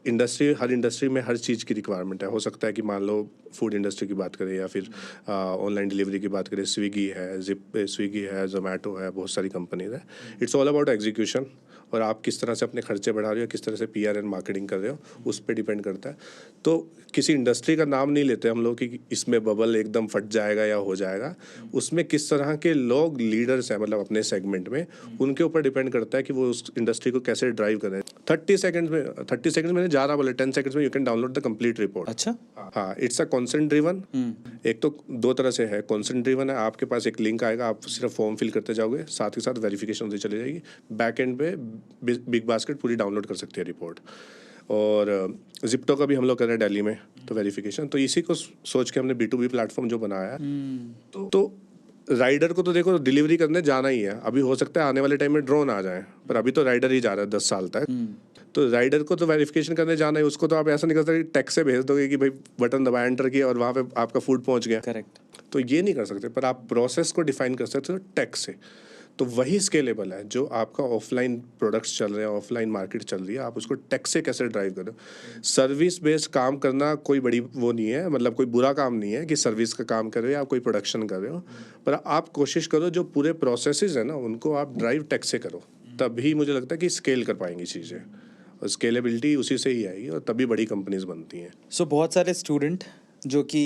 Speaker 2: हर इंडस्ट्री में हर चीज़ की रिक्वायरमेंट है। हो सकता है कि मान लो फूड इंडस्ट्री की बात करें या फिर ऑनलाइन डिलीवरी की बात करें, स्विगी है, जोमेटो है, बहुत सारी कंपनीज है। इट्स ऑल अबाउट एग्जीक्यूशन, और आप किस तरह से अपने खर्चे बढ़ा रहे हो, किस तरह से PR एंड मार्केटिंग कर रहे हो, उस पर डिपेंड करता है। तो किसी इंडस्ट्री का नाम नहीं लेते हम लोग कि इसमें बबल एकदम फट जाएगा या हो जाएगा। उसमें किस तरह के लोग लीडर्स हैं, मतलब अपने सेगमेंट में, उनके ऊपर डिपेंड करता है कि वो उस इंडस्ट्री को कैसे ड्राइव करें। 30 सेकंड्स मैंने ज़्यादा बोले, 10 सेकंड्स में you can download the complete report.
Speaker 1: अच्छा।
Speaker 2: हाँ, इट्स अ कंसेंट ड्रिवन। एक तो दो तरह से है। कंसेंट ड्रिवन है, आपके पास एक लिंक आएगा, आप सिर्फ फॉर्म फिल करते जाओगे, साथ ही साथ वेरिफिकेशन होती चली जाएगी। बैक एंड पे बिग बास्केट पूरी डाउनलोड कर सकती है रिपोर्ट। और जिप्टो का भी हम लोग कर रहे हैं दिल्ली में, तो वेरिफिकेशन। तो इसी को सोच के हमने B2B प्लेटफॉर्म जो बनाया है। तो राइडर को तो देखो डिलीवरी करने जाना ही है। अभी हो सकता है आने वाले टाइम में ड्रोन आ जाए, पर अभी तो राइडर ही जा रहा है 10 साल तक। तो राइडर को तो वेरिफिकेशन करने जाना है, उसको तो आप ऐसा नहीं कर सकते टैक्स से भेज दोगे कि भाई बटन दबाया, एंटर किया और वहाँ पे आपका फूड पहुँच गया।
Speaker 1: करेक्ट।
Speaker 2: तो ये नहीं कर सकते, पर आप प्रोसेस को डिफाइन कर सकते हो टैक्स से। तो वही स्केलेबल है। जो आपका ऑफलाइन प्रोडक्ट्स चल रहे हैं, ऑफलाइन मार्केट चल रही है, आप उसको टैक्स से कैसे ड्राइव करो। सर्विस बेस्ड काम करना कोई बड़ी वो नहीं है, मतलब कोई बुरा काम नहीं है कि सर्विस का काम कर रहे हो या कोई प्रोडक्शन कर रहे हो, पर आप कोशिश करो जो पूरे प्रोसेसेस है ना, उनको आप ड्राइव टैक्स से करो। तभी मुझे लगता है कि स्केल कर पाएंगी चीज़ें, और स्केलेबिलिटी उसी से ही आएगी, और तभी बड़ी कंपनीज बनती हैं।
Speaker 1: सो बहुत सारे स्टूडेंट जो कि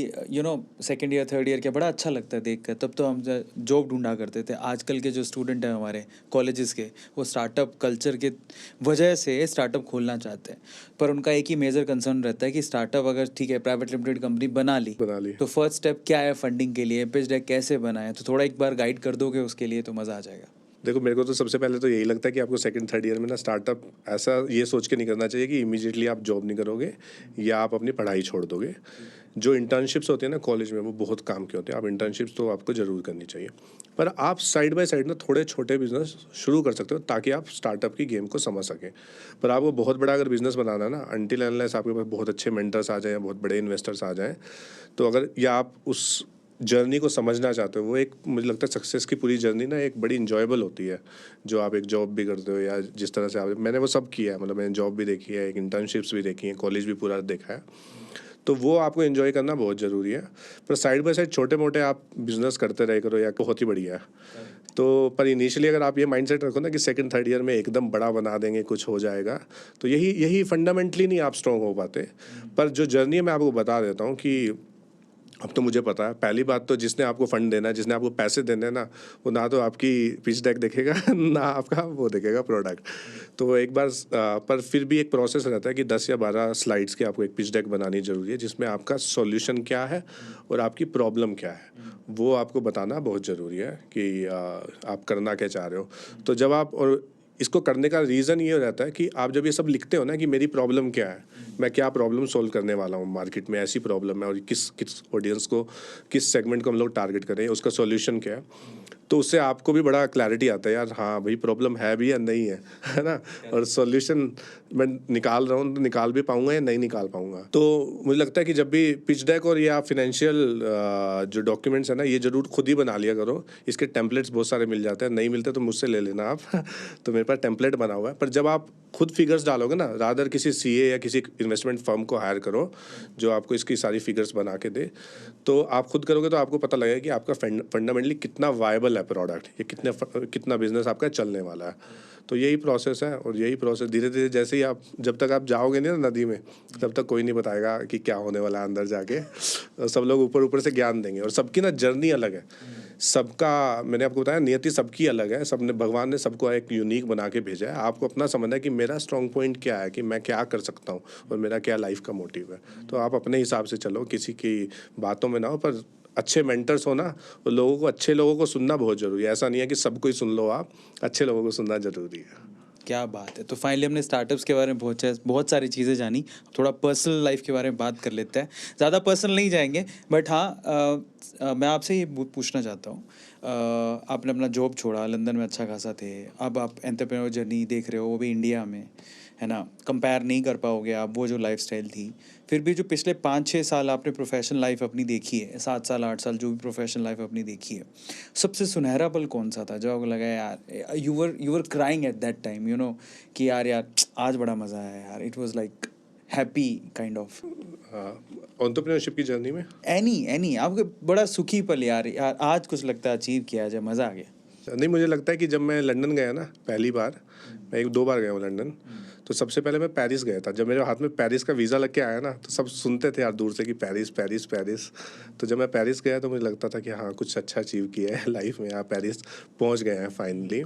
Speaker 1: सेकेंड ईयर थर्ड ईयर के, बड़ा अच्छा लगता है देख कर। तब तो हम जॉब ढूंढा करते थे। आजकल के जो स्टूडेंट हैं हमारे कॉलेजेस के, वो स्टार्टअप कल्चर के वजह से स्टार्टअप खोलना चाहते हैं, पर उनका एक ही मेजर कंसर्न रहता है कि स्टार्टअप अगर ठीक है प्राइवेट लिमिटेड कंपनी बना ली तो फर्स्ट स्टेप क्या है फंडिंग के लिए, पिच डेक कैसे बनाए। तो थोड़ा एक बार गाइड कर दोगे उसके लिए तो मज़ा आ जाएगा।
Speaker 2: देखो, मेरे को तो सबसे पहले तो यही लगता है कि आपको सेकंड थर्ड ईयर में ना स्टार्टअप ऐसा ये सोच के नहीं करना चाहिए कि इमीडिएटली आप जॉब नहीं करोगे या आप अपनी पढ़ाई छोड़ दोगे। जो इंटर्नशिप्स होती है ना कॉलेज में, वो बहुत काम के होते हैं। आप इंटर्नशिप्स तो आपको ज़रूर करनी चाहिए, पर आप साइड बाय साइड ना थोड़े छोटे बिजनेस शुरू कर सकते हो ताकि आप स्टार्टअप की गेम को समझ सकें। पर आपको बहुत बड़ा अगर बिजनेस बनाना है ना, अनटिल अनलेस आपके पास बहुत अच्छे मेंटर्स आ जाएं, बहुत बड़े इन्वेस्टर्स आ जाएं, तो अगर या आप उस जर्नी को समझना चाहते हो, वो एक मुझे लगता है सक्सेस की पूरी जर्नी ना एक बड़ी इंजॉयबल होती है। जो आप एक जॉब भी करते हो या जिस तरह से मैंने वो सब किया है, मतलब मैंने जॉब भी देखी है, एक इंटर्नशिप्स भी देखी है, कॉलेज भी पूरा देखा है। तो वो आपको एंजॉय करना बहुत ज़रूरी है। पर साइड बाय साइड छोटे मोटे आप बिजनेस करते रहे करो, या बहुत ही बढ़िया है। तो पर इनिशियली अगर आप ये माइंडसेट रखो ना कि सेकंड थर्ड ईयर में एकदम बड़ा बना देंगे, कुछ हो जाएगा, तो यही फंडामेंटली नहीं आप स्ट्रॉन्ग हो पाते। पर जो जर्नी है मैं आपको बता देता हूँ कि अब तो मुझे पता है। पहली बात तो जिसने आपको फंड देना है, जिसने आपको पैसे देने हैं ना, वो ना तो आपकी पिच डेक देखेगा ना आपका वो देखेगा प्रोडक्ट। तो वो एक बार पर फिर भी एक प्रोसेस रहता है कि 10 या 12 स्लाइड्स की आपको एक पिच डेक बनानी ज़रूरी है, जिसमें आपका सॉल्यूशन क्या है और आपकी प्रॉब्लम क्या है, वो आपको बताना बहुत ज़रूरी है कि आप करना क्या चाह रहे हो। तो जब आप, और इसको करने का रीज़न ये रहता है कि आप जब ये सब लिखते हो ना कि मेरी प्रॉब्लम क्या है, मैं क्या प्रॉब्लम सॉल्व करने वाला हूँ, मार्केट में ऐसी प्रॉब्लम है और किस किस ऑडियंस को, किस सेगमेंट को हम लोग टारगेट करें, उसका सॉल्यूशन क्या है, तो उससे आपको भी बड़ा क्लैरिटी आता है यार, हाँ भाई प्रॉब्लम है भी या नहीं है ना, और सॉल्यूशन मैं निकाल रहा हूँ तो निकाल भी पाऊंगा या नहीं निकाल पाऊंगा। तो मुझे लगता है कि जब भी पिच डेक और या फिनेंशियल जो डॉक्यूमेंट्स है ना, ये जरूर खुद ही बना लिया करो। इसके टेम्पलेट्स बहुत सारे मिल जाते हैं, नहीं मिलते तो मुझसे ले लेना आप तो मेरे पास टेम्पलेट बना हुआ है। पर जब आप खुद फिगर्स डालोगे ना, रादर किसी CA या किसी इन्वेस्टमेंट फर्म को हायर करो जो आपको इसकी सारी फिगर्स बना के दे, तो आप खुद करोगे तो आपको पता लगेगा कि आपका फंडामेंटली कितना वायबल है प्रोडक्ट, ये कितना बिजनेस आपका चलने वाला है। तो यही प्रोसेस है, और यही प्रोसेस धीरे धीरे, जैसे ही आप, जब तक आप जाओगे नहीं ना नदी में, तब तक कोई नहीं बताएगा कि क्या होने वाला है अंदर जाके। सब लोग ऊपर ऊपर से ज्ञान देंगे, और सबकी ना जर्नी अलग है। सबका, मैंने आपको बताया, नियति सबकी अलग है। सबने, भगवान ने सबको एक यूनिक बना के भेजा है। आपको अपना समझना है कि मेरा स्ट्रॉन्ग पॉइंट क्या है, कि मैं क्या कर सकता हूँ और मेरा क्या लाइफ का मोटिव है। तो आप अपने हिसाब से चलो, किसी की बातों में ना हो, पर अच्छे मेंटर्स हो ना, और अच्छे लोगों को सुनना बहुत ज़रूरी है। ऐसा नहीं है कि सबको ही सुन लो, आप अच्छे लोगों को सुनना ज़रूरी है।
Speaker 1: क्या बात है। तो फाइनली हमने स्टार्टअप्स के बारे में बहुत सारी चीज़ें जानी। थोड़ा पर्सनल लाइफ के बारे में बात कर लेते हैं। ज़्यादा पर्सनल नहीं जाएंगे, बट हाँ मैं आपसे ये पूछना चाहता हूँ, आपने अपना जॉब छोड़ा, लंदन में अच्छा खासा थे, अब आप एंटरप्रेन्योर जर्नी देख रहे हो, वो भी इंडिया में, है ना। कंपेयर नहीं कर पाओगे आप वो जो लाइफस्टाइल थी। फिर भी जो पिछले 5-6 साल आपने प्रोफेशनल लाइफ अपनी देखी है, 7 साल 8 साल जो भी प्रोफेशनल लाइफ अपनी देखी है, सबसे सुनहरा पल कौन सा था जो आपको लगा यार you were crying at that time, you know, कि यार आज बड़ा मज़ा आया यार, it was like happy kind of
Speaker 2: entrepreneurship की जर्नी में
Speaker 1: एनी आपको बड़ा सुखी पल, यार आज कुछ लगता है अचीव किया है, मज़ा आ गया।
Speaker 2: नहीं, मुझे लगता है कि जब मैं लंदन गया ना पहली बार, मैं 1-2 बार गया हूँ लंदन, तो सबसे पहले मैं पेरिस गया था। जब मेरे हाथ में पेरिस का वीज़ा लग के आया ना, तो सब सुनते थे यार दूर से कि पेरिस पेरिस पेरिस। तो जब मैं पेरिस गया तो मुझे लगता था कि हाँ कुछ अच्छा अचीव किया है लाइफ में, यहाँ पेरिस पहुँच गए हैं फाइनली।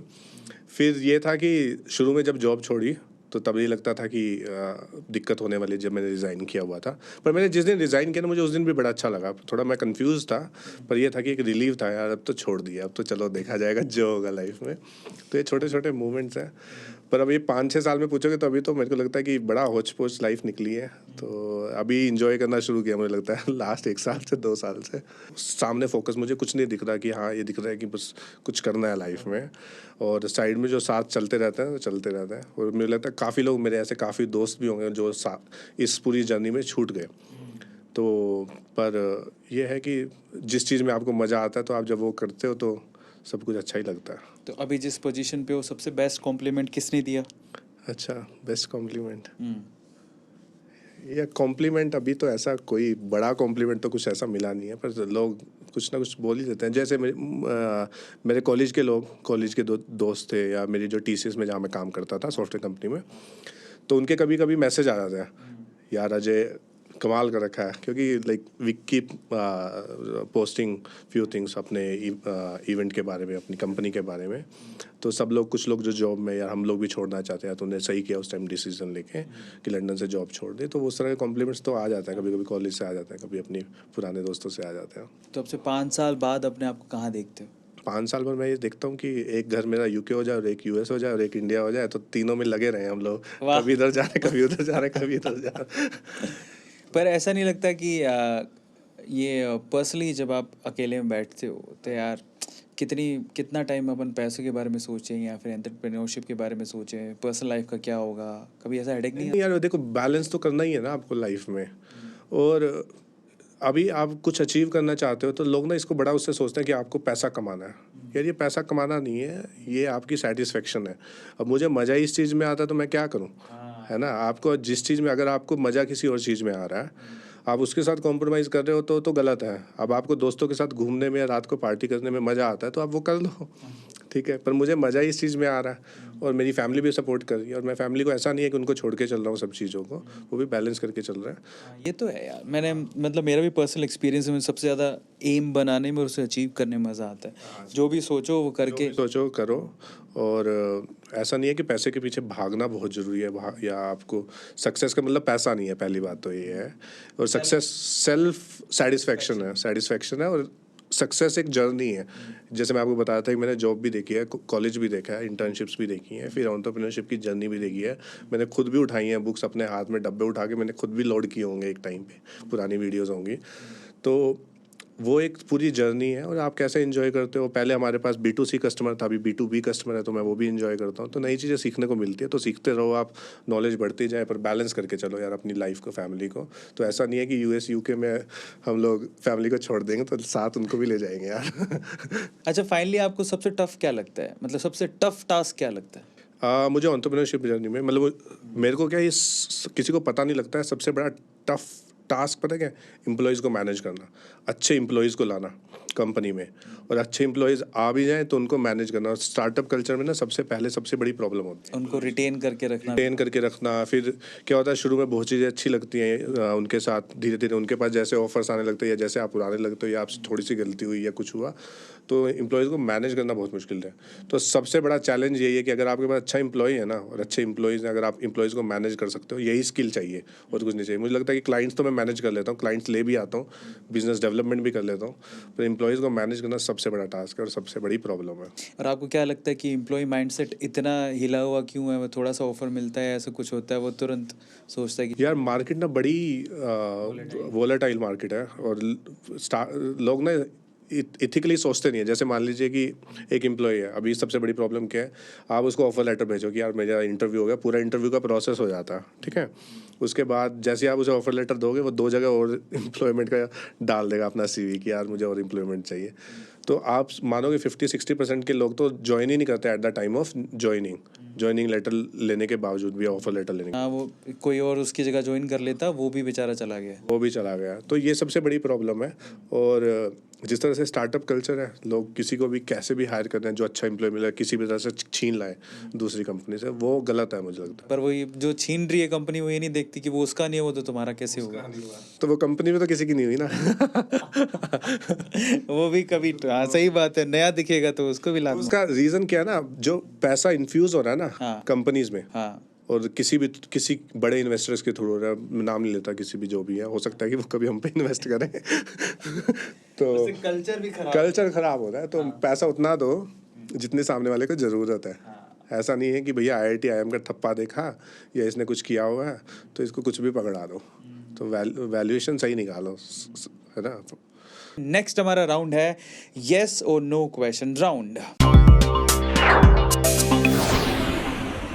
Speaker 2: फिर ये था कि शुरू में जब जॉब छोड़ी तो तब ये लगता था कि दिक्कत होने वाली, जब मैंने रिज़ाइन किया हुआ था। पर मैंने जिस दिन रिज़ाइन किया ना, मुझे उस दिन भी बड़ा अच्छा लगा। थोड़ा मैं कंफ्यूज था, पर ये था कि एक रिलीफ था यार, अब तो छोड़ दिया, अब तो चलो देखा जाएगा जो होगा लाइफ में। तो ये छोटे छोटे मूवमेंट्स हैं। पर अब ये 5-6 साल में पूछोगे तो अभी तो मेरे को लगता है कि बड़ा होच पोच लाइफ निकली है। तो अभी इंजॉय करना शुरू किया मुझे लगता है लास्ट 1 साल से 2 साल से। सामने फोकस मुझे कुछ नहीं दिख रहा कि हाँ ये दिख रहा है कि बस कुछ करना है लाइफ में, और साइड में जो साथ चलते रहते हैं तो चलते रहते हैं। और मुझे लगता है काफ़ी लोग मेरे ऐसे काफ़ी दोस्त भी होंगे जो इस पूरी जर्नी में छूट गए। तो पर यह है कि जिस चीज़ में आपको मज़ा आता है तो आप जब वो करते हो तो सब कुछ अच्छा ही लगता है।
Speaker 1: तो अभी जिस पोजीशन पे हो, सबसे बेस्ट कॉम्प्लीमेंट किसने दिया?
Speaker 2: अच्छा, बेस्ट कॉम्प्लीमेंट या कॉम्प्लीमेंट, अभी तो ऐसा कोई बड़ा कॉम्प्लीमेंट तो कुछ ऐसा मिला नहीं है, पर लोग कुछ ना कुछ बोल ही देते हैं। जैसे मेरे कॉलेज के लोग, कॉलेज के दोस्त थे, या मेरी जो टीसीएस में जहाँ मैं काम करता था सॉफ्टवेयर कंपनी में, तो उनके कभी कभी मैसेज आ जाते हैं, यार अजय कमाल कर रखा है, क्योंकि like we keep posting few things अपने इवेंट के बारे में, अपनी कंपनी के बारे में। तो सब लोग, कुछ लोग जो जॉब में, या हम लोग भी छोड़ना चाहते हैं, तो उन्हें सही किया उस टाइम डिसीजन लेके कि लंदन से जॉब छोड़ दे। तो उस तरह के कॉम्प्लीमेंट्स तो आ जाते हैं, कभी कभी कॉलेज से आ जाते हैं, कभी अपने पुराने दोस्तों से आ जाते हैं।
Speaker 1: तो अब से 5 साल बाद अपने आप को कहाँ देखते हो?
Speaker 2: 5 साल में मैं ये देखता हूँ कि एक घर मेरा यूके हो जाए, और एक यूएस हो जाए, और एक इंडिया हो जाए, तो तीनों में लगे रहे हम लोग।
Speaker 1: वाह।
Speaker 2: कभी इधर जा रहे, कभी उधर जा रहे, कभी इधर जा रहे।
Speaker 1: पर ऐसा नहीं लगता कि ये पर्सनली जब आप अकेले में बैठते हो तो यार कितना टाइम अपन पैसों के बारे में सोचें, या फिर एंटरप्रेन्योरशिप के बारे में सोचें, पर्सनल लाइफ का क्या होगा? कभी ऐसा हेडेक नहीं
Speaker 2: नहीं यार, देखो बैलेंस तो करना ही है ना आपको लाइफ में। और अभी आप कुछ अचीव करना चाहते हो तो लोग ना इसको बड़ा उससे सोचते हैं कि आपको पैसा कमाना है। यार ये पैसा कमाना नहीं है, ये आपकी सेटिस्फेक्शन है। अब मुझे मज़ा इस चीज़ में आता है तो मैं क्या करूँ, है ना। आपको जिस चीज़ में, अगर आपको मज़ा किसी और चीज़ में आ रहा है, आप उसके साथ कॉम्प्रोमाइज़ कर रहे हो तो गलत है। अब आपको दोस्तों के साथ घूमने में या रात को पार्टी करने में मज़ा आता है तो आप वो कर लो, ठीक है। पर मुझे मज़ा इस चीज़ में आ रहा है, और मेरी फैमिली भी सपोर्ट कर रही है, और मैं फैमिली को ऐसा नहीं है कि उनको छोड़ के चल रहा हूँ सब चीज़ों को, वो भी बैलेंस करके चल रहा है।
Speaker 1: ये तो है यार। मैंने मतलब मेरा भी पर्सनल एक्सपीरियंस है, मुझे सबसे ज़्यादा एम बनाने में और उसे अचीव करने में मज़ा आता है। जो भी सोचो वो करके,
Speaker 2: सोचो करो। और ऐसा नहीं है कि पैसे के पीछे भागना बहुत ज़रूरी है, या आपको सक्सेस का मतलब पैसा नहीं है, पहली बात तो ये है। और सक्सेस सेल्फ सेटिस्फैक्शन है, और सक्सेस एक जर्नी है। जैसे मैं आपको बताया था कि मैंने जॉब भी देखी है, कॉलेज भी देखा है, इंटर्नशिप्स भी देखी हैं, फिर एंटरप्रेन्योरशिप की जर्नी भी देखी है। मैंने खुद भी उठाई हैं बुक्स, अपने हाथ में डब्बे उठा के मैंने खुद भी लोड किए होंगे एक टाइम पे, पुरानी वीडियोज़ होंगी। तो वो एक पूरी जर्नी है, और आप कैसे एंजॉय करते हो। पहले हमारे पास B2C कस्टमर था, अभी B2B कस्टमर है, तो मैं वो भी एंजॉय करता हूँ। तो नई चीज़ें सीखने को मिलती है, तो सीखते रहो आप, नॉलेज बढ़ती जाए, पर बैलेंस करके चलो यार अपनी लाइफ को, फैमिली को। तो ऐसा नहीं है कि US UK में हम लोग फैमिली को छोड़ देंगे, तो साथ उनको भी ले जाएंगे यार।
Speaker 1: अच्छा फाइनली आपको सबसे टफ क्या लगता है, मतलब सबसे टफ टास्क क्या लगता है?
Speaker 2: मुझे एंटरप्रेन्योरशिप जर्नी में, मतलब मेरे को क्या, ये किसी को पता नहीं लगता है, सबसे बड़ा टफ टास्क पता है क्या, एम्प्लॉयज़ को मैनेज करना, अच्छे एम्प्लॉयज़ को लाना कंपनी में, और अच्छे एम्प्लॉयज़ आ भी जाएं तो उनको मैनेज करना। और स्टार्टअप कल्चर में ना सबसे बड़ी प्रॉब्लम होती है
Speaker 1: उनको रिटेन करके रखना।
Speaker 2: फिर क्या होता है, शुरू में बहुत चीज़ें अच्छी लगती हैं उनके साथ, धीरे धीरे उनके पास जैसे ऑफर्स आने लगते हैं, या जैसे आप पुराने लगते हो, या आपसे थोड़ी सी गलती हुई या कुछ हुआ, तो एम्प्लॉयज़ को मैनेज करना बहुत मुश्किल है। तो सबसे बड़ा चैलेंज यही है कि अगर आपके पास अच्छा एम्प्लॉय है ना और अच्छे एम्प्लॉयज़ हैं, अगर आप एम्प्लॉयज़ को मैनेज कर सकते हो, यही स्किल चाहिए और कुछ नहीं चाहिए। मुझे लगता है कि क्लाइंट्स तो मैं मैनेज कर लेता हूँ, क्लाइंट्स ले भी आता हूँ, बिजनेस डेवलपमेंट भी कर लेता हूँ, पर एम्प्लॉयज़ को मैनेज करना सबसे बड़ा टास्क है और सबसे बड़ी प्रॉब्लम है।
Speaker 1: और आपको क्या लगता है कि एम्प्लॉय माइंडसेट इतना हिला हुआ क्यों है? वो थोड़ा सा ऑफर मिलता है, ऐसा कुछ होता है, वो तुरंत सोचता है कि
Speaker 2: यार मार्केट ना बड़ी वोलेटाइल मार्केट है और लोग ना इथिकली सोचते नहीं है। जैसे मान लीजिए कि एक एम्प्लॉय है, अभी सबसे बड़ी प्रॉब्लम क्या है, आप उसको ऑफर लेटर भेजो कि यार मेरा इंटरव्यू हो गया, पूरा इंटरव्यू का प्रोसेस हो जाता है, ठीक है। उसके बाद जैसे आप उसे ऑफर लेटर दोगे, वो 2 जगह और एम्प्लॉयमेंट का डाल देगा अपना CV कि यार मुझे और एम्प्लॉयमेंट चाहिए। तो आप मानोगे 50-60% के लोग तो ज्वाइन ही नहीं करते at the time of joining letter लेने के बावजूद भी, ऑफर लेटर लेने के
Speaker 1: हाँ, वो कोई और उसकी जगह ज्वाइन कर लेता, वो भी बेचारा चला गया।
Speaker 2: वो भी चला गया। तो ये सबसे बड़ी प्रॉब्लम है। और जिस तरह से स्टार्टअप कल्चर है, लोग किसी को भी कैसे भी हायर कर रहे हैं, जो अच्छा एम्प्लॉय मिला किसी भी तरह से छीन लाए दूसरी कंपनी से, वो गलत है मुझे लगता है।
Speaker 1: पर वो ये जो छीन रही है कंपनी, वो ये नहीं देखती कि वो उसका नहीं है, वो तो तुम्हारा कैसे होगा।
Speaker 2: तो वो कंपनी में तो किसी की नहीं हुई ना।
Speaker 1: वो भी कभी, हाँ सही बात है, नया दिखेगा तो उसको भी लाभ।
Speaker 2: उसका रीज़न क्या है ना, जो पैसा इन्फ्यूज़ हो रहा है ना
Speaker 1: हाँ।
Speaker 2: कंपनीज में,
Speaker 1: हाँ,
Speaker 2: और किसी बड़े इन्वेस्टर्स के थ्रू हो रहा है, मैं नाम नहीं लेता, किसी भी जो भी है, हो सकता है कि वो कभी हम पे इन्वेस्ट करें। तो
Speaker 1: कल्चर भी खराब।
Speaker 2: कल्चर खराब हो रहा है। तो पैसा उतना दो जितनी सामने वाले को ज़रूरत है। ऐसा नहीं है कि भैया IIT IIM का ठप्पा देखा या इसने कुछ किया हुआ है तो इसको कुछ भी पकड़ा दो। तो वैल्यूएशन सही निकालो, है ना।
Speaker 1: नेक्स्ट हमारा राउंड है यस और नो क्वेश्चन राउंड।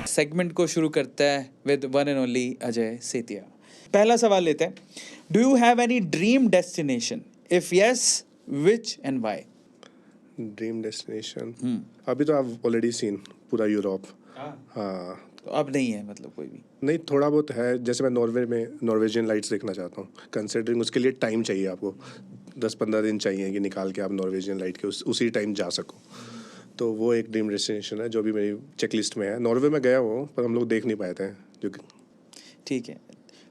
Speaker 1: सेगमेंट को शुरू करता है with one and only Ajay Setia. पहला सवाल लेते हैं, do you have any dream destination? If yes, which and why?
Speaker 2: Dream destination अभी तो आप ऑलरेडी सीन पूरा यूरोप। हाँ,
Speaker 1: तो अब नहीं है मतलब कोई भी?
Speaker 2: नहीं, थोड़ा बहुत है। जैसे मैं नॉर्वे में नॉर्वेजियन लाइट्स देखना चाहता हूँ, कंसिडरिंग उसके लिए टाइम चाहिए आपको, 10-15 दिन चाहिए कि निकाल के आप नॉर्वेजियन लाइट के उसी टाइम जा सको। तो वो एक ड्रीम डेस्टिनेशन है जो भी मेरी चेकलिस्ट में है। नॉर्वे में गया हूँ पर हम लोग देख नहीं पाए थे। जो
Speaker 1: ठीक है।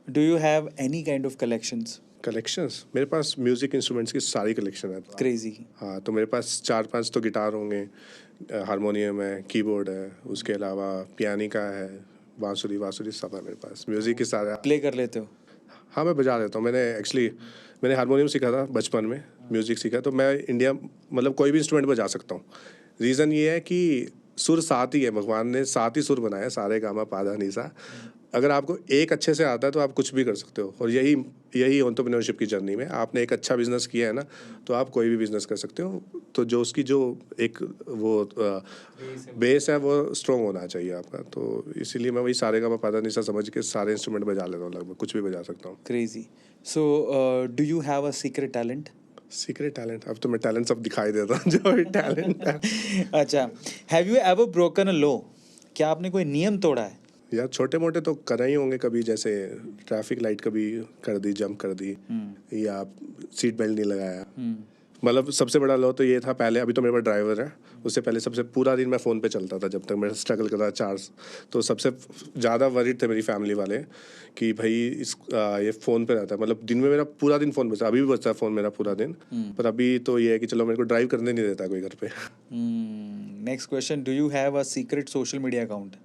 Speaker 1: Do you have any kind of collections?
Speaker 2: Collections, मेरे पास म्यूज़िक इंस्ट्रूमेंट्स की सारी कलेक्शन है।
Speaker 1: क्रेजी।
Speaker 2: हाँ, तो मेरे पास 4-5 तो गिटार होंगे, हारमोनियम है, कीबोर्ड है, उसके अलावा पियानिका है, बांसुरी सब है मेरे पास, म्यूज़िक की सारा।
Speaker 1: प्ले कर लेते हो?
Speaker 2: हाँ, मैं बजा लेता हूँ। मैंने हारमोनियम सीखा था बचपन में, म्यूज़िक सीखा, तो मैं इंडिया मतलब कोई भी इंस्ट्रूमेंट बजा सकता हूँ। रीज़न ये है कि सुर सात ही है, भगवान ने 7 ही सुर बनाए हैं, सारे गामा पाधा नीसा। अगर आपको एक अच्छे से आता है तो आप कुछ भी कर सकते हो। और यही एंटरप्रेन्योरशिप की जर्नी में आपने एक अच्छा बिजनेस किया है ना, तो आप कोई भी बिजनेस कर सकते हो। तो जो उसकी जो एक वो बेस है वो स्ट्रॉन्ग होना चाहिए आपका। तो इसीलिए मैं वही सारे गामा पाधा नीसा समझ के सारे इंस्ट्रूमेंट बजा लेता हूँ, लगभग कुछ भी बजा सकता हूँ।
Speaker 1: Crazy. So do you have a secret talent?
Speaker 2: Secret talent, अब तो मैं टैलेंट सब दिखाई देता हूँ जो भी टैलेंट है।
Speaker 1: अच्छा, have you ever broken a law? क्या आपने कोई नियम तोड़ा है?
Speaker 2: यार छोटे मोटे तो कर ही होंगे कभी, जैसे ट्रैफिक लाइट कभी कर दी, जंप कर दी, या सीट बेल्ट नहीं लगाया। मतलब सबसे बड़ा लॉ तो ये था पहले, अभी तो मेरे पास ड्राइवर है, उससे पहले सबसे पूरा दिन मैं फ़ोन पे चलता था जब तक मैं स्ट्रगल कर रहा 4। तो सबसे ज़्यादा वरीड थे मेरी फैमिली वाले कि भाई ये फ़ोन पे रहता है। मतलब दिन में मेरा पूरा दिन फ़ोन बजता, अभी भी बजता है फ़ोन मेरा पूरा दिन। पर अभी तो ये है कि चलो मेरे को ड्राइव करने नहीं देता कोई घर पे।
Speaker 1: Next question, do you have a secret social media account?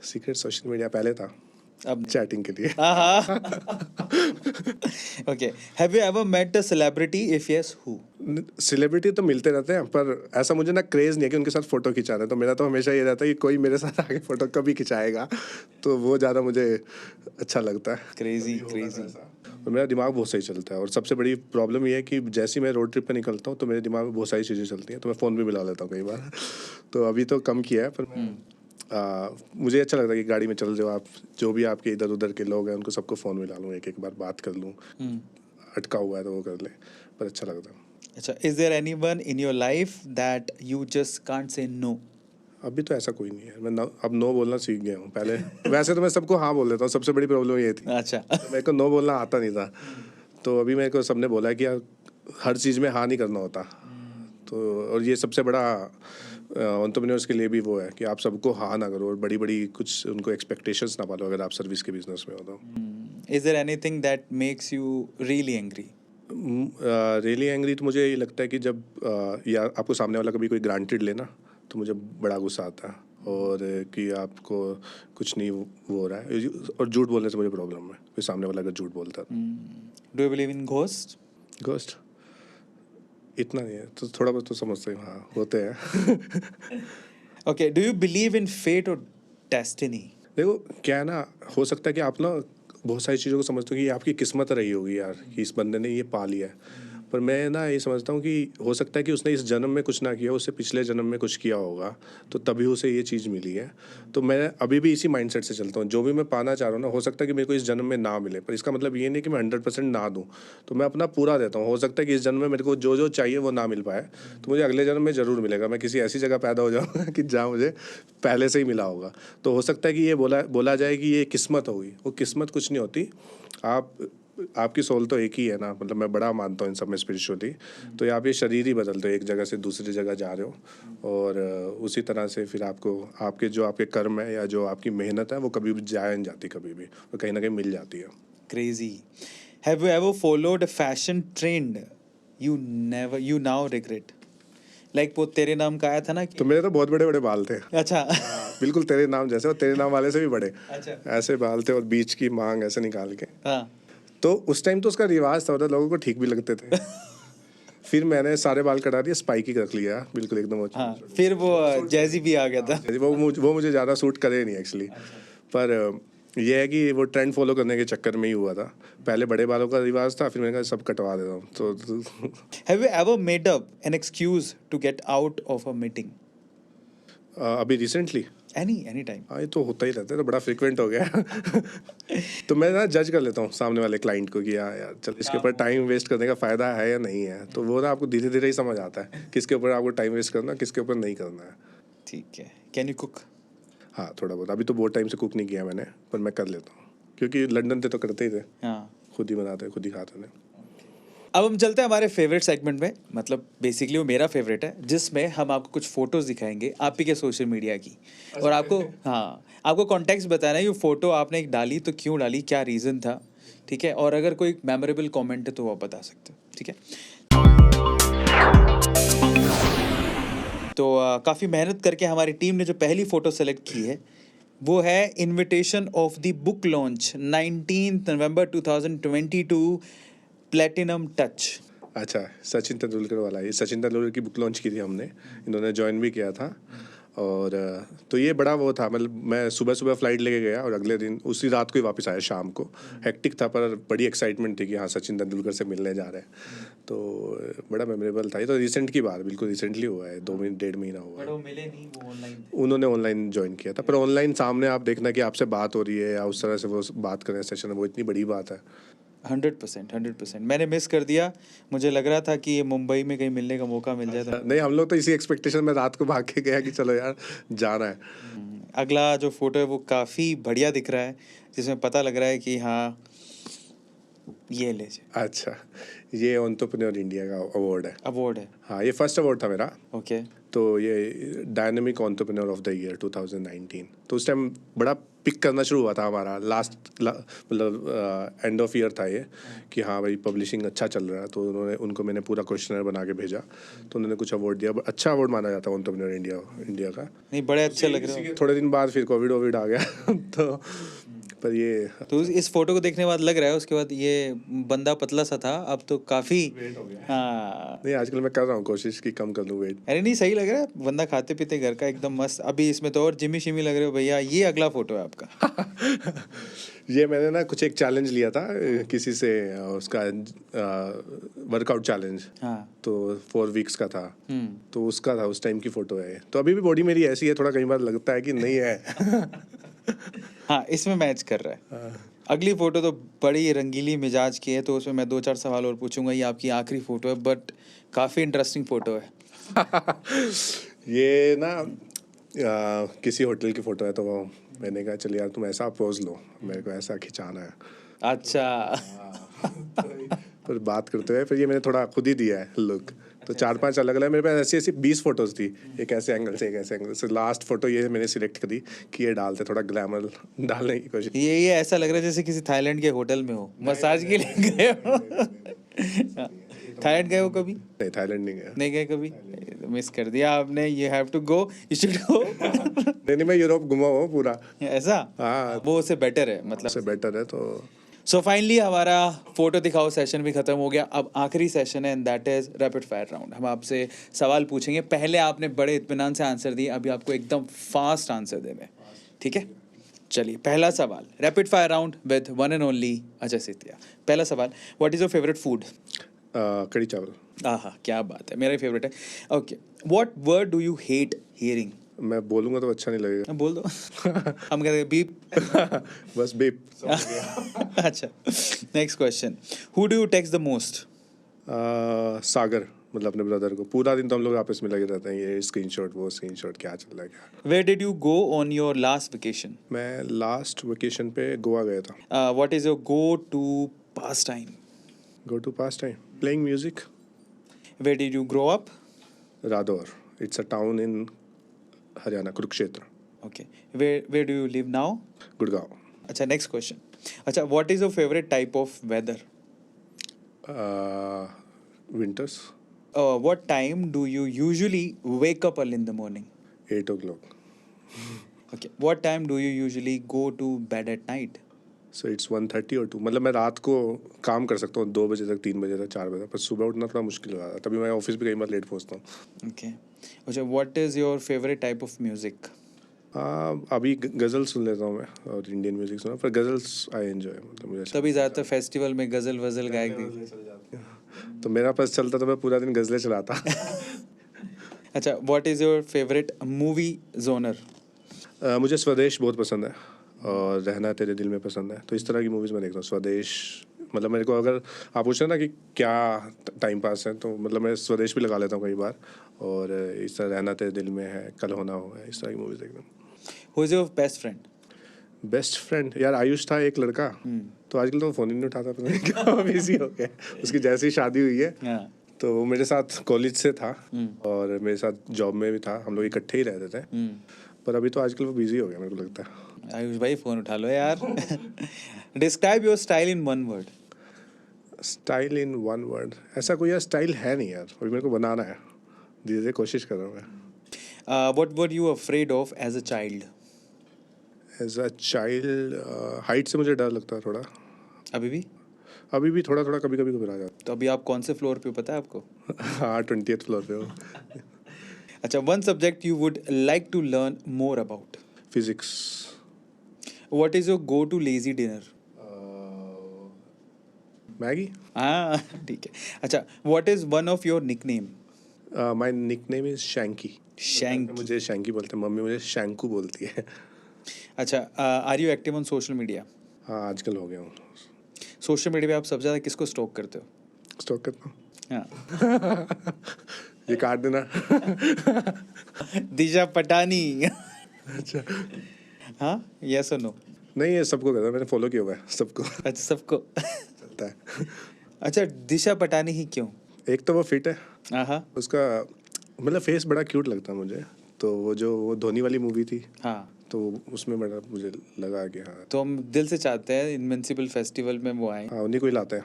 Speaker 2: Secret social media पहले था,
Speaker 1: अब
Speaker 2: चैटिंग के लिए।
Speaker 1: Okay, have you ever met a celebrity? If yes, who?
Speaker 2: Celebrity तो मिलते रहते हैं, पर ऐसा मुझे ना क्रेज़ नहीं है कि उनके साथ फ़ोटो खिंचाना है। तो मेरा तो हमेशा ये रहता है कि कोई मेरे साथ आके फ़ोटो कभी खिंचाएगा, तो वो ज़्यादा मुझे अच्छा लगता है।
Speaker 1: क्रेजी।
Speaker 2: और मेरा दिमाग बहुत सही चलता है। और सबसे बड़ी प्रॉब्लम ये है कि जैसे ही मैं रोड ट्रिप पे निकलता हूँ तो मेरे दिमाग में बहुत सारी चीज़ें चलती हैं, तो मैं फ़ोन भी मिला लेता हूँ कई बार। तो अभी तो कम किया है, पर मुझे अच्छा लगता है कि गाड़ी में चल जाओ आप, जो भी आपके इधर उधर के लोग हैं उनको सबको फ़ोन मिला लूँ, एक बार बात कर लूँ, अटका हुआ है तो वो कर ले, पर अच्छा लगता है।
Speaker 1: अच्छा, is there anyone in your life that you just can't say no?
Speaker 2: अभी तो ऐसा कोई नहीं है। मैं अब नो बोलना सीख गया हूँ। पहले वैसे तो मैं सबको हाँ बोल देता हूँ, सबसे बड़ी प्रॉब्लम ये थी।
Speaker 1: अच्छा।
Speaker 2: तो मेरे को नो बोलना आता नहीं था। तो अभी मेरे को सबने बोला है कि यार हर चीज़ में हाँ नहीं करना होता। तो और ये सबसे बड़ा एंटरप्रेन्योर्स के लिए भी वो है कि आप सबको हाँ ना करो और बड़ी बड़ी कुछ उनको एक्सपेक्टेशंस ना पालो अगर आप सर्विस के बिजनेस में हो तो।
Speaker 1: Is there anything that makes you really angry?
Speaker 2: Really angry तो मुझे ये लगता है कि जब या आपको सामने वाला कभी कोई ग्रांटेड लेना तो मुझे बड़ा गुस्सा आता है, और कि आपको कुछ नहीं वो हो रहा है, और झूठ बोलने से मुझे प्रॉब्लम है, कोई सामने वाला अगर झूठ बोलता है।
Speaker 1: Do you believe in ghost?
Speaker 2: Ghost इतना नहीं है, तो थोड़ा बहुत तो समझते हैं, हाँ होते हैं।
Speaker 1: Okay, do you believe in fate और डेस्टिनी?
Speaker 2: देखो क्या है ना, हो सकता है कि आप ना बहुत सारी चीज़ों को समझते हो कि ये आपकी किस्मत रही होगी यार, कि इस बंदे ने ये पा लिया है, पर मैं ना ये समझता हूँ कि हो सकता है कि उसने इस जन्म में कुछ ना किया, उससे पिछले जन्म में कुछ किया होगा, तो तभी उसे ये चीज़ मिली है। तो मैं अभी भी इसी माइंडसेट से चलता हूँ, जो भी मैं पाना चाह रहा हूँ ना, हो सकता है कि मेरे को इस जन्म में ना मिले, पर इसका मतलब ये नहीं कि मैं 100% ना दूँ, तो मैं अपना पूरा देता हूँ। हो सकता है कि इस जन्म में मेरे को जो जो चाहिए वो ना मिल पाए, तो मुझे अगले जन्म में ज़रूर मिलेगा, मैं किसी ऐसी जगह पैदा हो जाऊँगा कि जहाँ मुझे पहले से ही मिला होगा। तो हो सकता है कि ये बोला जाए कि ये किस्मत होगी, वो किस्मत कुछ नहीं होती। आपकी सोल तो एक ही है ना, मतलब मैं बड़ा मानता हूँ इन सब में स्पिरिचुअली। तो ये आप ये शरीर ही बदलते हो, एक जगह से दूसरी जगह जा रहे हो, और उसी तरह से फिर आपको आपके कर्म है या जो आपकी मेहनत है वो कभी भी जाया नहीं जाती, कभी भी वो कहीं ना कहीं मिल जाती है।
Speaker 1: Crazy. Have you ever followed a fashion trend you now regret? Like वो तेरे नाम का आया था ना
Speaker 2: तो मेरे तो बहुत बड़े बड़े बाल थे।
Speaker 1: अच्छा।
Speaker 2: बिल्कुल तेरे नाम जैसे, और तेरे नाम वाले से भी बड़े
Speaker 1: अच्छा।
Speaker 2: ऐसे बाल थे, और बीच की मांग ऐसे निकाल के।
Speaker 1: हाँ।
Speaker 2: तो उस टाइम तो उसका रिवाज था, मतलब लोगों को ठीक भी लगते थे। फिर मैंने सारे बाल कटा दिए, स्पाइकी रख लिया बिल्कुल एकदम।
Speaker 1: हाँ, फिर वो जैजी भी आ गया था।
Speaker 2: वो मुझे ज़्यादा सूट करे नहीं एक्चुअली। पर ये है कि वो ट्रेंड फॉलो करने के चक्कर में ही हुआ था। पहले बड़े बालों का रिवाज था, फिर मैंने कहा सब कटवा देता हूँ तो
Speaker 1: Have you ever made up an excuse to get out of a meeting?
Speaker 2: अभी रिसेंटली
Speaker 1: Any time.
Speaker 2: हाँ, ये तो होता ही रहता है, तो बड़ा फ्रिक्वेंट हो गया। तो मैं ना जज कर लेता हूँ सामने वाले क्लाइंट को कि हाँ यार चल, इसके ऊपर टाइम वेस्ट करने का फ़ायदा है या नहीं है। तो वो ना आपको धीरे धीरे ही समझ आता है किसके ऊपर आपको टाइम वेस्ट करना, किसके ऊपर नहीं करना है।
Speaker 1: ठीक है। Can you cook?
Speaker 2: हाँ थोड़ा बहुत, अभी तो बहुत टाइम से कुक नहीं किया मैंने, पर मैं कर लेता हूँ, क्योंकि लंदन थे तो करते ही थे,
Speaker 1: हाँ।
Speaker 2: खुद ही बनाते खुद ही खाते थे।
Speaker 1: अब हम चलते हैं हमारे फेवरेट सेगमेंट में, मतलब बेसिकली वो मेरा फेवरेट है, जिसमें हम आपको कुछ फोटोज दिखाएंगे आप ही के सोशल मीडिया की, और आपको कॉन्टेक्स्ट बताना है ये फोटो आपने एक डाली तो क्यों डाली, क्या रीज़न था, ठीक है, और अगर कोई मेमोरेबल कमेंट है तो वो आप बता सकते हो, ठीक है। तो काफ़ी मेहनत करके हमारी टीम ने जो पहली फ़ोटो सेलेक्ट की है वो है invitation of the book launch 19 November 2022 platinum touch.
Speaker 2: अच्छा, सचिन तेंदुलकर वाला, ये सचिन तेंदुलकर की बुक लॉन्च की थी हमने, इन्होंने ज्वाइन भी किया था। और तो ये बड़ा वो था, मतलब मैं सुबह सुबह फ्लाइट लेके गया और अगले दिन उसी रात को ही वापस आया शाम को। हेक्टिक था, पर बड़ी एक्साइटमेंट थी कि हाँ सचिन तेंदुलकर से मिलने जा रहे हैं, तो बड़ा मेमोरेबल था। ये तो रिसेंट की बात, बिल्कुल रिसेंटली हुआ है, 1.5 महीना हुआ है।
Speaker 1: मिले नहीं, वो ऑनलाइन
Speaker 2: उन्होंने ऑनलाइन ज्वाइन किया था, पर ऑनलाइन सामने आप देखना कि आपसे बात हो रही है या उस तरह से वो बात करें सेशन, वो इतनी बड़ी बात है।
Speaker 1: 100% मैंने मिस कर दिया। मुझे लग रहा था कि ये मुंबई में कहीं मिलने का मौका मिल जाए तो।
Speaker 2: नहीं, हम लोग तो इसी एक्सपेक्टेशन में रात को भाग के गया कि चलो यार जाना है।
Speaker 1: अगला जो फोटो है वो काफ़ी बढ़िया दिख रहा है, जिसमें पता लग रहा है कि हाँ ये ले
Speaker 2: अच्छा, ये एंटरप्रेन्योर इंडिया का अवार्ड है।
Speaker 1: अवार्ड है।
Speaker 2: हाँ, ये फर्स्ट अवार्ड था मेरा।
Speaker 1: ओके।
Speaker 2: तो ये dynamic entrepreneur of the year 2019, तो उस टाइम बड़ा पिक करना शुरू हुआ था हमारा, मतलब एंड ऑफ ईयर था ये, कि हाँ भाई पब्लिशिंग अच्छा चल रहा है। तो उनको मैंने पूरा क्वेश्चनर बना के भेजा, तो उन्होंने कुछ अवार्ड दिया, अच्छा अवार्ड माना जाता है एंटरप्रेन्योर इंडिया का।
Speaker 1: नहीं, बड़े अच्छे लग रहे हो।
Speaker 2: थोड़े दिन बाद फिर कोविड आ गया। तो पर ये
Speaker 1: तो इस फोटो को देखने के बाद लग रहा है उसके बाद ये बंदा पतला सा था, अब तो काफ़ी
Speaker 2: वेट हो गया।
Speaker 1: हाँ।
Speaker 2: नहीं, आजकल मैं कर रहा हूँ कोशिश कि कम कर लूँ वेट।
Speaker 1: अरे नहीं, सही लग रहा है, बंदा खाते पीते घर का एकदम मस्त। अभी इसमें तो और जिमी शिमी लग रहे हो भैया। ये अगला फोटो है आपका।
Speaker 2: ये मैंने ना कुछ एक चैलेंज लिया था किसी से, उसका वर्कआउट चैलेंज।
Speaker 1: हाँ।
Speaker 2: तो 4 वीक्स का था, तो उसका था, उस टाइम की फोटो है। तो अभी भी बॉडी मेरी ऐसी है, थोड़ा कई बार लगता है कि नहीं है।
Speaker 1: हाँ, इसमें मैच कर रहा है। अगली फोटो तो बड़ी रंगीली मिजाज की है, तो उसमें मैं 2-4 सवाल और पूछूंगा। ये आपकी आखिरी फोटो है, बट काफ़ी इंटरेस्टिंग फोटो है।
Speaker 2: ये ना किसी होटल की फोटो है, तो मैंने कहा चल यार तुम ऐसा पोज लो, मेरे को ऐसा खिंचाना है।
Speaker 1: अच्छा।
Speaker 2: पर बात करते हुए फिर ये मैंने थोड़ा खुद ही दिया है लुक। तो 4-5 अलग अलग मेरे पास ऐसी 20 फोटोज थी, एक ऐसे एंगल से एक ऐसे एंगल से। लास्ट फोटो ये मैंने सिलेक्ट करी कि ये डालते, थोड़ा ग्लैमर डालने की कोशिश।
Speaker 1: ये ऐसा लग रहा है जैसे किसी थाईलैंड के होटल में हो, मसाज के लिए गए हो। थाईलैंड गए हो कभी?
Speaker 2: नहीं, थाईलैंड नहीं गया।
Speaker 1: नहीं गए कभी? मिस कर दिया आपने, you have to go, you should go.
Speaker 2: नहीं, मैं यूरोप घुमा हूँ पूरा।
Speaker 1: ऐसा?
Speaker 2: हाँ,
Speaker 1: वो उससे बेटर है मतलब।
Speaker 2: उससे बेटर है तो।
Speaker 1: सो फाइनली हमारा फोटो दिखाओ सेशन भी खत्म हो गया। अब आखिरी सेशन है and that is rapid fire round. हम आपसे सवाल पूछेंगे, पहले आपने बड़े इत्मीनान से आंसर दिए, अभी आपको एकदम फास्ट आंसर देने हैं, ठीक है? चलिए पहला सवाल, rapid fire round with one and only Ajay Setia. पहला सवाल, what is your favourite food?
Speaker 2: कढ़ी चावल।
Speaker 1: आहा, क्या बात है, मेरा फेवरेट है। Okay, what word do you hate hearing?
Speaker 2: मैं बोलूँगा तो अच्छा नहीं लगेगा।
Speaker 1: बोल दो। हम कहते हैं बीप।
Speaker 2: बस बीप।
Speaker 1: अच्छा, next question, who do you text the most?
Speaker 2: Sagar, मतलब अपने ब्रदर को। पूरा दिन तो हम लोग आपस में लगे रहते हैं, ये स्क्रीनशॉट वो स्क्रीनशॉट, क्या चल रहा है क्या।
Speaker 1: Where did you go on your last vacation?
Speaker 2: मैं लास्ट वेकेशन पे गोवा गया था।
Speaker 1: What is your go to pass time?
Speaker 2: Go to pass time, playing music.
Speaker 1: Where did you grow up?
Speaker 2: Radaur, it's a town in Haryana, Kurukshetra.
Speaker 1: Okay, where do you live now?
Speaker 2: Gurgaon.
Speaker 1: अच्छा, next question, अच्छा, what is your favourite type of weather?
Speaker 2: Winters.
Speaker 1: What time do you usually wake up early in the morning?
Speaker 2: 8 o'clock.
Speaker 1: Okay, what time do you usually go to bed at night?
Speaker 2: So it's 1:30 और 2, मतलब मैं रात को काम कर सकता हूँ 2 बजे तक, 3 बजे तक, 4 बजे तक, पर सुबह उठना थोड़ा मुश्किल हो रहा है, तभी मैं ऑफिस भी कई बार लेट पहुँचता हूँ।
Speaker 1: Okay, अच्छा, what is your favorite type of music?
Speaker 2: अभी गज़ल सुन लेता हूँ मैं, और इंडियन म्यूजिक सुना, पर गज़ल्स आई एंजॉय, मतलब मुझे
Speaker 1: तभी ज़्यादातर फेस्टिवल में गज़ल वज़ल गायक भी।
Speaker 2: तो मेरा पास चलता तो मैं पूरा दिन गज़लें चलाता।
Speaker 1: अच्छा, what is your favorite movie genre?
Speaker 2: मुझे स्वदेश बहुत पसंद है, और रहना तेरे दिल में पसंद है, तो इस तरह की मूवीज़ मैं देखता हूँ। स्वदेश, मतलब मेरे को अगर आप पूछ रहे हैं ना कि क्या टाइम पास है, तो मतलब मैं स्वदेश भी लगा लेता हूँ कई बार, और इस तरह रहना तेरे दिल में है, कल होना हो है, इस तरह की मूवीज़ देखता हूँ।
Speaker 1: Who is your best friend?
Speaker 2: Best friend यार आयुष था एक लड़का, तो आजकल तो फ़ोन ही नहीं उठाता, पता नहीं क्या बिजी हो गया। उसकी जैसी शादी हुई है,
Speaker 1: हाँ।
Speaker 2: तो वो मेरे साथ कॉलेज से था, और मेरे साथ जॉब में भी था, हम लोग इकट्ठे ही रहते थे, पर अभी तो आजकल वो बिजी हो गया मेरे को लगता है।
Speaker 1: आयुष भाई फ़ोन उठा लो यार। Describe your style in one word.
Speaker 2: Style in one word, ऐसा कोई यार स्टाइल है नहीं यार, अभी मेरे को बनाना है, धीरे धीरे कोशिश कर रहा हूँ मैं।
Speaker 1: What were you afraid of as a child?
Speaker 2: As a child, height से मुझे डर लगता है थोड़ा,
Speaker 1: अभी भी?
Speaker 2: अभी भी थोड़ा थोड़ा, कभी कभी घबरा जाता
Speaker 1: तो अभी आप कौन से फ्लोर पे हो पता है आपको?
Speaker 2: है। हाँ, 20th फ्लोर पे हो।
Speaker 1: अच्छा, one subject you would like to learn more about?
Speaker 2: Physics.
Speaker 1: What is your go to lazy dinner?
Speaker 2: Maggi.
Speaker 1: हाँ, ठीक है। अच्छा, what is one of your nickname?
Speaker 2: My nickname is Shanky.
Speaker 1: Shanky.
Speaker 2: मुझे शैंकी बोलते हैं, मम्मी मुझे शैंकू बोलती है।
Speaker 1: अच्छा, are you active on social media?
Speaker 2: हाँ, आजकल हो गया हूँ,
Speaker 1: सोशल मीडिया पे आप सबसे ज़्यादा किसको स्टॉक करते हो?
Speaker 2: स्टॉक करता हूँ।
Speaker 1: हाँ।
Speaker 2: ये काट देना।
Speaker 1: दिशा पटानी।
Speaker 2: अच्छा,
Speaker 1: हाँ, यस और नो?
Speaker 2: नहीं ये सबको करता है, मैंने फॉलो किया हुआ है सबको।
Speaker 1: अच्छा, सबको।
Speaker 2: चलता है।
Speaker 1: अच्छा, दिशा पटानी ही क्यों?
Speaker 2: एक तो वो फिट है,
Speaker 1: हाँ
Speaker 2: उसका मतलब फेस बड़ा क्यूट लगता है मुझे, तो वो धोनी वाली मूवी थी,
Speaker 1: हाँ,
Speaker 2: तो उसमें बड़ा मुझे लगा कि हाँ
Speaker 1: तो हम दिल से चाहते हैं इनविंसिबल फेस्टिवल में वो आए।
Speaker 2: हाँ उन्हीं को ही लाते हैं,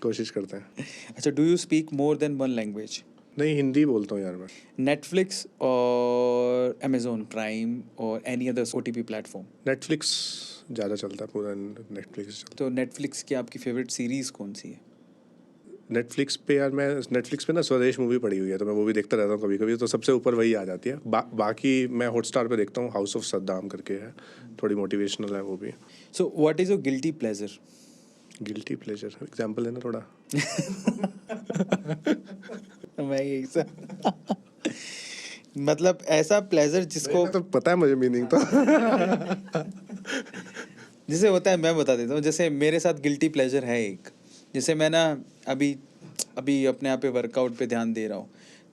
Speaker 2: कोशिश करते हैं।
Speaker 1: अच्छा, do you speak more than one language?
Speaker 2: नहीं, हिंदी बोलता हूँ यार मैं।
Speaker 1: नेटफ्लिक्स और अमेजोन प्राइम और any other OTP platform?
Speaker 2: Netflix ज़्यादा चलता है, पूरा नेटफ्लिक्स चलता
Speaker 1: तो नेटफ्लिक्स की आपकी फेवरेट सीरीज कौन सी है?
Speaker 2: है। नेटफ्लिक्स पे यार, मैं नेटफ्लिक्स पे ना स्वदेश मूवी पड़ी हुई है, तो मैं वो भी देखता रहता हूँ कभी कभी, तो सबसे ऊपर वही आ जाती है। बाकी मैं हॉटस्टार पे देखता हूँ, हाउस ऑफ सद्दाम करके है, थोड़ी मोटिवेशनल है वो भी।
Speaker 1: So what is your guilty pleasure?
Speaker 2: Guilty pleasure example लेना थोड़ा।
Speaker 1: मैं यही सा मतलब ऐसा प्लेजर जिसको
Speaker 2: तो पता है मुझे मीनिंग तो।
Speaker 1: जिसे होता है, मैं बता देता हूँ। जैसे मेरे साथ गिल्टी प्लेजर है एक, जैसे मैं ना अभी अपने आप पे वर्कआउट पे ध्यान दे रहा हूँ,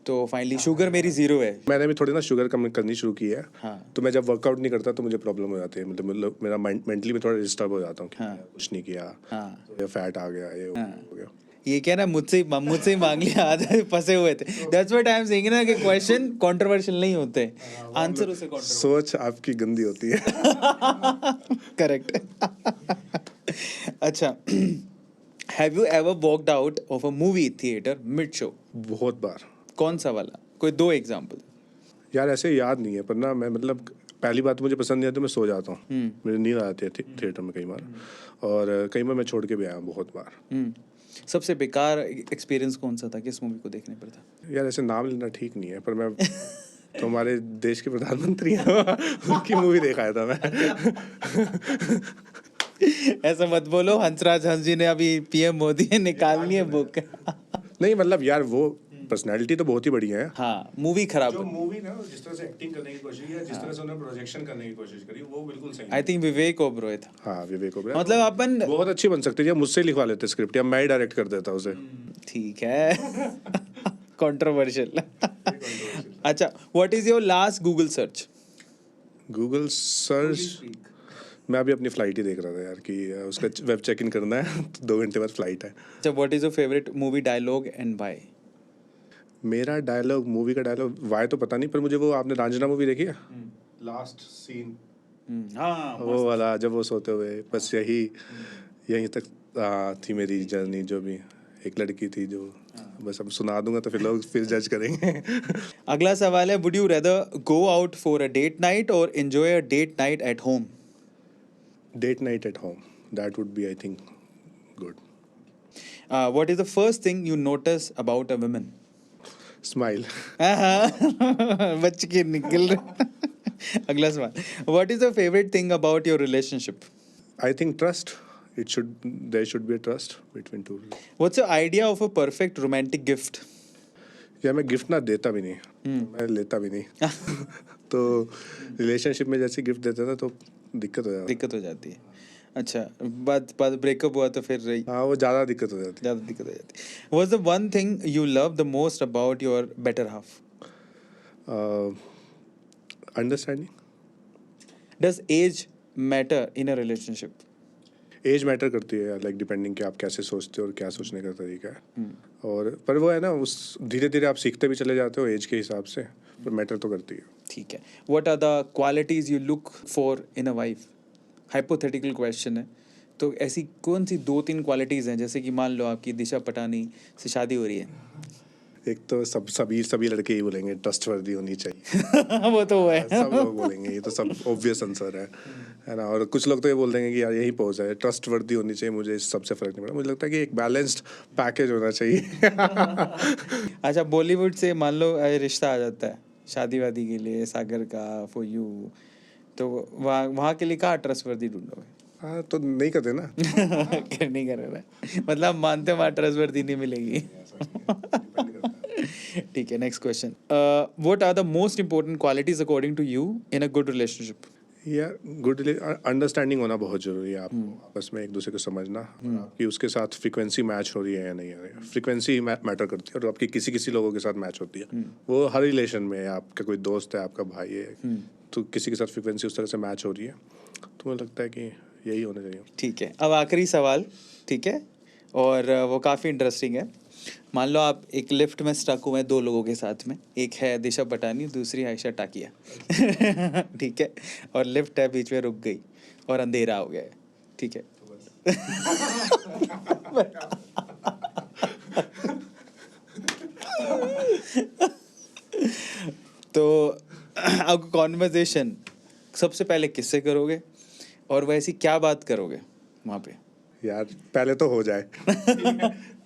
Speaker 1: तो फाइनली शुगर मेरी 0 है।
Speaker 2: मैंने भी थोड़ी ना शुगर कम करनी शुरू की है,
Speaker 1: हाँ।
Speaker 2: तो मैं जब वर्कआउट नहीं करता तो मुझे प्रॉब्लम हो जाती है, मतलब मेरा मेंटली में थोड़ा डिस्टर्ब हो जाता हूँ कि
Speaker 1: हाँ।
Speaker 2: कुछ नहीं किया,
Speaker 1: हाँ।
Speaker 2: ये फैट आ गया, ये
Speaker 1: हाँ।
Speaker 2: हो गया।
Speaker 1: ये क्या ना, मुझसे ही मांग लिया, आधे फंसे हुए थे। That's what I am saying ना कि क्वेश्चन कंट्रोवर्शियल नहीं होते, आंसर उसे
Speaker 2: सोच आपकी गंदी होती है।
Speaker 1: करेक्ट। अच्छा, have you ever walked out of a movie theatre mid show?
Speaker 2: बहुत बार।
Speaker 1: कौन सा वाला? कोई 2 एग्जांपल।
Speaker 2: यार ऐसे याद नहीं है, पर ना मैं मतलब पहली बात तो मुझे पसंद नहीं आती, मैं सो जाता हूँ, मेरी नींद आ जाती है थिएटर में कई बार, और कई बार मैं छोड़ के भी आया हूँ बहुत बार।
Speaker 1: सबसे बेकार एक्सपीरियंस कौन सा था? किस मूवी को देखने पर था?
Speaker 2: यार ऐसे नाम लेना ठीक नहीं है, पर मैं तो हमारे देश के प्रधानमंत्री हैं उनकी मूवी देखा था मैं।
Speaker 1: ऐसा मत बोलो, हंसराज हंस जी ने अभी पीएम मोदी ने निकाल ली है बुक।
Speaker 2: नहीं मतलब यार वो पर्सनैलिटी तो बहुत ही बढ़िया है।
Speaker 1: हाँ, मूवी खराब
Speaker 2: जो
Speaker 1: है।
Speaker 2: मूवी ना जिस तरह से एक्टिंग करने की कोशिश की, जिस तरह से उन्होंने प्रोजेक्शन करने की कोशिश करी, वो बिल्कुल सही
Speaker 1: आई थिंक विवेक ओबरॉय था।
Speaker 2: हाँ विवेक ओबराय
Speaker 1: मतलब अपन
Speaker 2: बहुत अच्छी बन सकती है, या मुझसे लिखवा लेते स्क्रिप्ट, या मैं ही डायरेक्ट कर देता उसे।
Speaker 1: ठीक है। कंट्रोवर्शियल। अच्छा, what is your last Google search?
Speaker 2: Google search मैं अभी अपनी फ्लाइट ही देख रहा था यार, कि उसका वेब चेक इन करना है तो 2 घंटे बाद फ्लाइट है।
Speaker 1: अच्छा, what is your favourite movie dialogue and why?
Speaker 2: मेरा डायलॉग, मूवी का डायलॉग वाई तो पता नहीं, पर मुझे वो, आपने रांझना मूवी देखी है? लास्ट सीन
Speaker 1: हाँ,
Speaker 2: वो वाला, जब वो सोते हुए, बस यहीं तक थी मेरी जर्नी, जो भी एक लड़की थी जो, बस अब सुना दूंगा तो फिर लोग फिर जज करेंगे।
Speaker 1: अगला सवाल है, would you rather go out for a date night और enjoy a date night at home?
Speaker 2: Date night at home, that would be I think good.
Speaker 1: What is the first thing you notice about a woman?
Speaker 2: Smile.
Speaker 1: बच के निकल रहे। अगला सवाल, what is the favourite thing about your relationship?
Speaker 2: I think trust, there should be a trust between two.
Speaker 1: What's your idea of a perfect romantic gift?
Speaker 2: या मैं gift ना देता भी नहीं, मैं लेता भी नहीं। तो रिलेशनशिप में जैसे गिफ्ट देते ना तो दिक्कत हो जाती है।
Speaker 1: दिक्कत हो जाती है। अच्छा, बाद बाद ब्रेकअप हुआ तो फिर रही
Speaker 2: हाँ वो ज़्यादा दिक्कत हो जाती
Speaker 1: ज़्यादा दिक्कत हो जाती है। What's the one thing you love the most about your better half?
Speaker 2: है। Understanding.
Speaker 1: Does age matter in a relationship?
Speaker 2: Age matter करती है, लाइक डिपेंडिंग कि आप कैसे सोचते हो और क्या सोचने का तरीका है। और पर वो है ना, उस धीरे धीरे आप सीखते भी चले जाते हो एज के हिसाब से, पर मैटर तो करती है।
Speaker 1: ठीक है। What are the qualities you look for in a wife? Hypothetical question है, तो ऐसी कौन सी 2-3 क्वालिटीज़ हैं, जैसे कि मान लो आपकी दिशा पटानी से शादी हो रही है।
Speaker 2: एक तो सभी लड़के ही बोलेंगे ट्रस्टवर्दी होनी चाहिए।
Speaker 1: वो तो है।
Speaker 2: सब लोग बोलेंगे, ये तो सब ऑब्वियस आंसर है ना। और कुछ लोग तो ये बोल देंगे कि यार यही पोज है, ट्रस्टवर्दी होनी चाहिए, मुझे इस सबसे फर्क नहीं पड़ा। मुझे लगता है कि एक बैलेंस्ड पैकेज होना चाहिए।
Speaker 1: अच्छा, बॉलीवुड से मान लो रिश्ता आ जाता है शादी वादी के लिए, सागर का फॉर यू, तो वहाँ वहाँ के लिए कहाँ ट्रस्टवर्दी ढूंढोगे?
Speaker 2: हाँ तो नहीं करते ना।
Speaker 1: नहीं कर रहा, मतलब मानते हो वहाँ ट्रस्टवर्दी नहीं मिलेगी। ठीक है, next question, what are the most important qualities according to you in a good relationship?
Speaker 2: यार गुड अंडरस्टैंडिंग होना बहुत ज़रूरी है, आपको आपस में एक दूसरे को समझना, कि उसके साथ फ्रीक्वेंसी मैच हो रही है या नहीं हो रही है। फ्रीक्वेंसी मैटर करती है, और आपकी किसी किसी लोगों के साथ मैच होती है। वो हर रिलेशन में है, आपका कोई दोस्त है, आपका भाई है, तो किसी के साथ फ्रीक्वेंसी उस तरह से मैच हो रही है, तो मुझे लगता है कि यही होना चाहिए।
Speaker 1: ठीक है, अब आखिरी सवाल, ठीक है, और वो काफ़ी इंटरेस्टिंग है। मान लो आप एक लिफ्ट में स्टक हुए हैं 2 लोगों के साथ में, एक है दिशा पटानी, दूसरी आयशा टाकिया। ठीक है, और लिफ्ट है बीच में रुक गई और अंधेरा हो गया है, ठीक है। तो अब कॉन्वर्जेशन सबसे पहले किससे करोगे और वैसी क्या बात करोगे वहाँ पे?
Speaker 2: यार पहले तो हो जाए।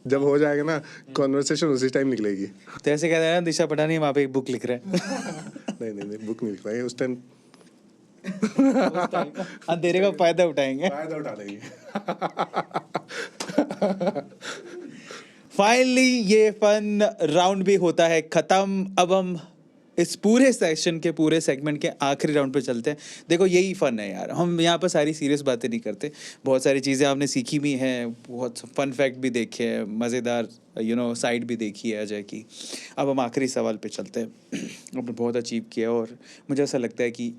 Speaker 2: जब हो जाएगा ना कॉन्वर्सेशन, उसी टाइम निकलेगी।
Speaker 1: तो ऐसे कहते हैं ना, दिशा पटानी वहाँ पे एक बुक लिख रहे हैं।
Speaker 2: नहीं बुक नहीं लिख पाएंगे उस टाइम।
Speaker 1: अंधेरे का फायदा उठाएंगे।
Speaker 2: फायदा उठा लेंगे।
Speaker 1: फाइनली ये फन राउंड भी होता है खत्म। अब हम इस पूरे सेशन के पूरे सेगमेंट के आखिरी राउंड पे चलते हैं। देखो यही फन है यार, हम यहाँ पर सारी सीरियस बातें नहीं करते, बहुत सारी चीज़ें आपने सीखी भी हैं, बहुत फन फैक्ट भी देखे हैं, मज़ेदार साइड भी देखी है अजय की। अब हम आखिरी सवाल पे चलते हैं। आपने बहुत अचीव किया और मुझे ऐसा लगता है कि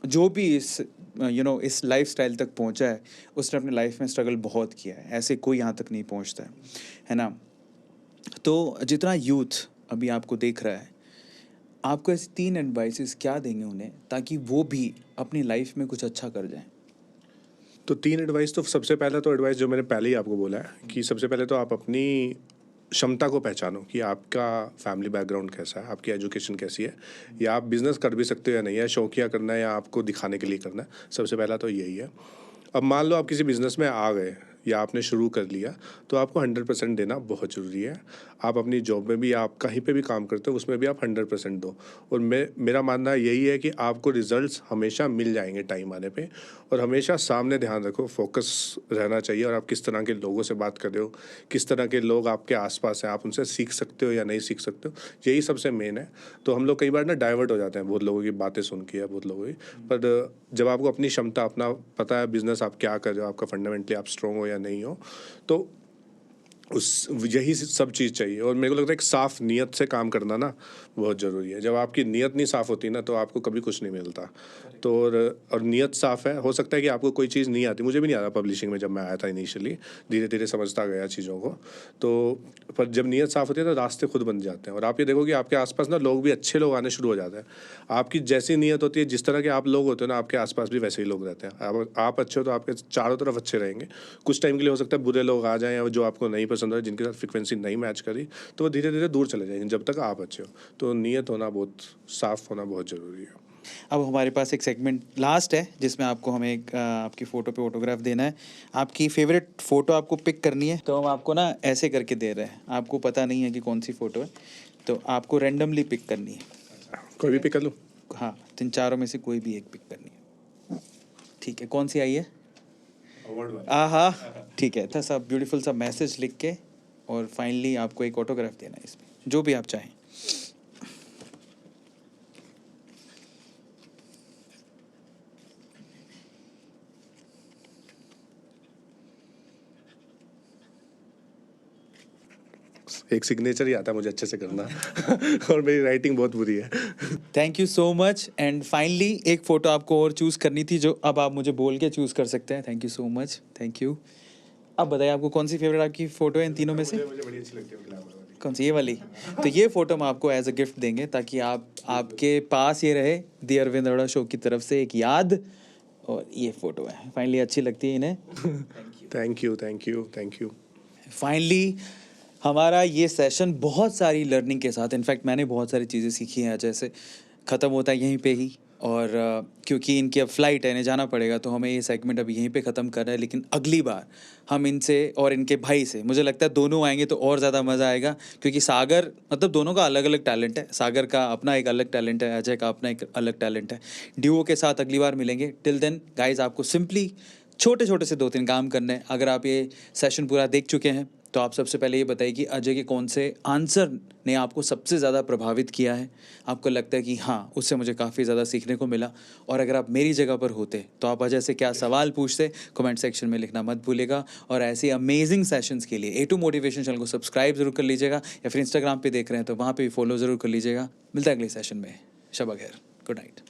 Speaker 1: जो भी इस इस लाइफ स्टाइल तक पहुँचा है उसने अपने लाइफ में स्ट्रगल बहुत किया है, ऐसे कोई यहाँ तक नहीं पहुँचता है ना। तो जितना यूथ अभी आपको देख रहा है, आपको ऐसी 3 एडवाइसेस क्या देंगे उन्हें ताकि वो भी अपनी लाइफ में कुछ अच्छा कर जाएं?
Speaker 2: तो 3 एडवाइस, तो सबसे पहला तो एडवाइस जो मैंने पहले ही आपको बोला है कि सबसे पहले तो आप अपनी क्षमता को पहचानो कि आपका फैमिली बैकग्राउंड कैसा है, आपकी एजुकेशन कैसी है, या आप बिज़नेस कर भी सकते हो या नहीं, या शौकिया करना है या आपको दिखाने के लिए करना है। सबसे पहला तो यही है। अब मान लो आप किसी बिज़नेस में आ गए या आपने शुरू कर लिया, तो आपको 100% देना बहुत ज़रूरी है। आप अपनी जॉब में भी, आप कहीं पे भी काम करते हो, उसमें भी आप 100% दो। और मेरा मानना यही है कि आपको रिजल्ट्स हमेशा मिल जाएंगे टाइम आने पे। और हमेशा सामने ध्यान रखो, फोकस रहना चाहिए, और आप किस तरह के लोगों से बात कर रहे हो, किस तरह के लोग आपके आसपास हैं, आप उनसे सीख सकते हो या नहीं सीख सकते हो, यही सबसे मेन है। तो हम लोग कई बार ना डाइवर्ट हो जाते हैं बहुत लोगों की बातें सुन के या बहुत लोगों की, पर जब आपको अपनी क्षमता, अपना पता है बिजनेस आप क्या कर रहे हो, आपका फंडामेंटली आप स्ट्रॉन्ग हो या नहीं हो, तो उस यही सब चीज़ चाहिए। और मेरे को लगता है एक साफ़ नीयत से काम करना ना बहुत ज़रूरी है। जब आपकी नीयत नहीं साफ़ होती ना, तो आपको कभी कुछ नहीं मिलता। तो और नीयत साफ़ है, हो सकता है कि आपको कोई चीज़ नहीं आती, मुझे भी नहीं आता पब्लिशिंग में जब मैं आया था इनिशियली, धीरे धीरे समझता गया चीज़ों को। तो पर जब नीयत साफ़ होती है तो रास्ते खुद बन जाते हैं। और आप ये देखो कि आपके आसपास ना लोग भी अच्छे लोग आने शुरू हो जाते हैं। आपकी जैसी नीयत होती है, जिस तरह के आप लोग होते हो ना, आपके आसपास भी वैसे ही लोग रहते हैं। आप अच्छे हो तो आपके चारों तरफ अच्छे रहेंगे। कुछ टाइम के लिए हो सकता है बुरे लोग आ जाएं, या जो आपको नहीं पसंद है, जिनके साथ फ्रिक्वेंसी नहीं मैच करी, तो वो धीरे धीरे दूर चले जाएंगे जब तक आप अच्छे हो। तो नीयत होना, बहुत साफ होना बहुत ज़रूरी है।
Speaker 1: अब हमारे पास एक सेगमेंट लास्ट है जिसमें आपको हमें एक आपकी फ़ोटो पे ऑटोग्राफ देना है। आपकी फेवरेट फ़ोटो आपको पिक करनी है, तो हम आपको ना ऐसे करके दे रहे हैं, आपको पता नहीं है कि कौन सी फ़ोटो है, तो आपको रैंडमली पिक करनी है।
Speaker 2: कोई भी पिक कर लूँ?
Speaker 1: हाँ, इन चारों में से कोई भी एक पिक करनी है। ठीक है, कौन सी आई है? हाँ, ठीक है। था सब ब्यूटीफुल सा मैसेज लिख के, और फाइनली आपको एक ऑटोग्राफ देना है इसमें, जो भी आप चाहें।
Speaker 2: एक सिग्नेचर ही आता है मुझे अच्छे से करना और मेरी राइटिंग बहुत बुरी है।
Speaker 1: Thank you so much. And finally एक फ़ोटो आपको और चूज़ करनी थी, जो अब आप मुझे बोल के चूज़ कर सकते हैं। Thank you so much, thank you. अब बताइए आपको कौन सी फेवरेट आपकी फ़ोटो है इन तीनों में से?
Speaker 2: मुझे बड़ी अच्छी लगती है ग्लैमर वाली।
Speaker 1: कौन सी, ये वाली? तो ये फ़ोटो हम आपको एज अ गिफ्ट देंगे, ताकि आपके पास ये रहे दी अरविंद अरोड़ा शो की तरफ से एक याद। और ये फ़ोटो है, फाइनली अच्छी लगती है इन्हें।
Speaker 2: Thank you, thank you, thank you.
Speaker 1: Finally हमारा ये सेशन बहुत सारी लर्निंग के साथ, इनफैक्ट मैंने बहुत सारी चीज़ें सीखी हैं, जैसे ख़त्म होता है यहीं पे ही। और क्योंकि इनकी अब फ्लाइट है, इन्हें जाना पड़ेगा, तो हमें ये सेगमेंट अब यहीं पे ख़त्म करना है। लेकिन अगली बार हम इनसे और इनके भाई से, मुझे लगता है दोनों आएंगे तो और ज़्यादा मज़ा आएगा, क्योंकि सागर, मतलब दोनों का अलग अलग टैलेंट है। सागर का अपना एक अलग टैलेंट है, अजय का अपना एक अलग टैलेंट है। ड्यूओ के साथ अगली बार मिलेंगे। टिल देन गाइज, आपको सिंपली छोटे छोटे से 2-3 काम करने हैं। अगर आप ये सेशन पूरा देख चुके हैं, तो आप सबसे पहले ये बताइए कि अजय के कौन से आंसर ने आपको सबसे ज़्यादा प्रभावित किया है। आपको लगता है कि हाँ, उससे मुझे काफ़ी ज़्यादा सीखने को मिला। और अगर आप मेरी जगह पर होते तो आप अजय से क्या सवाल पूछते, कमेंट सेक्शन में लिखना मत भूलिएगा। और ऐसे अमेजिंग सेशंस के लिए A2 मोटिवेशन चैनल को सब्सक्राइब ज़रूर कर लीजिएगा, या फिर इंस्टाग्राम पे देख रहे हैं तो वहाँ पे भी फॉलो ज़रूर कर लीजिएगा। मिलता है अगले सेशन में। शब खैर, गुड नाइट।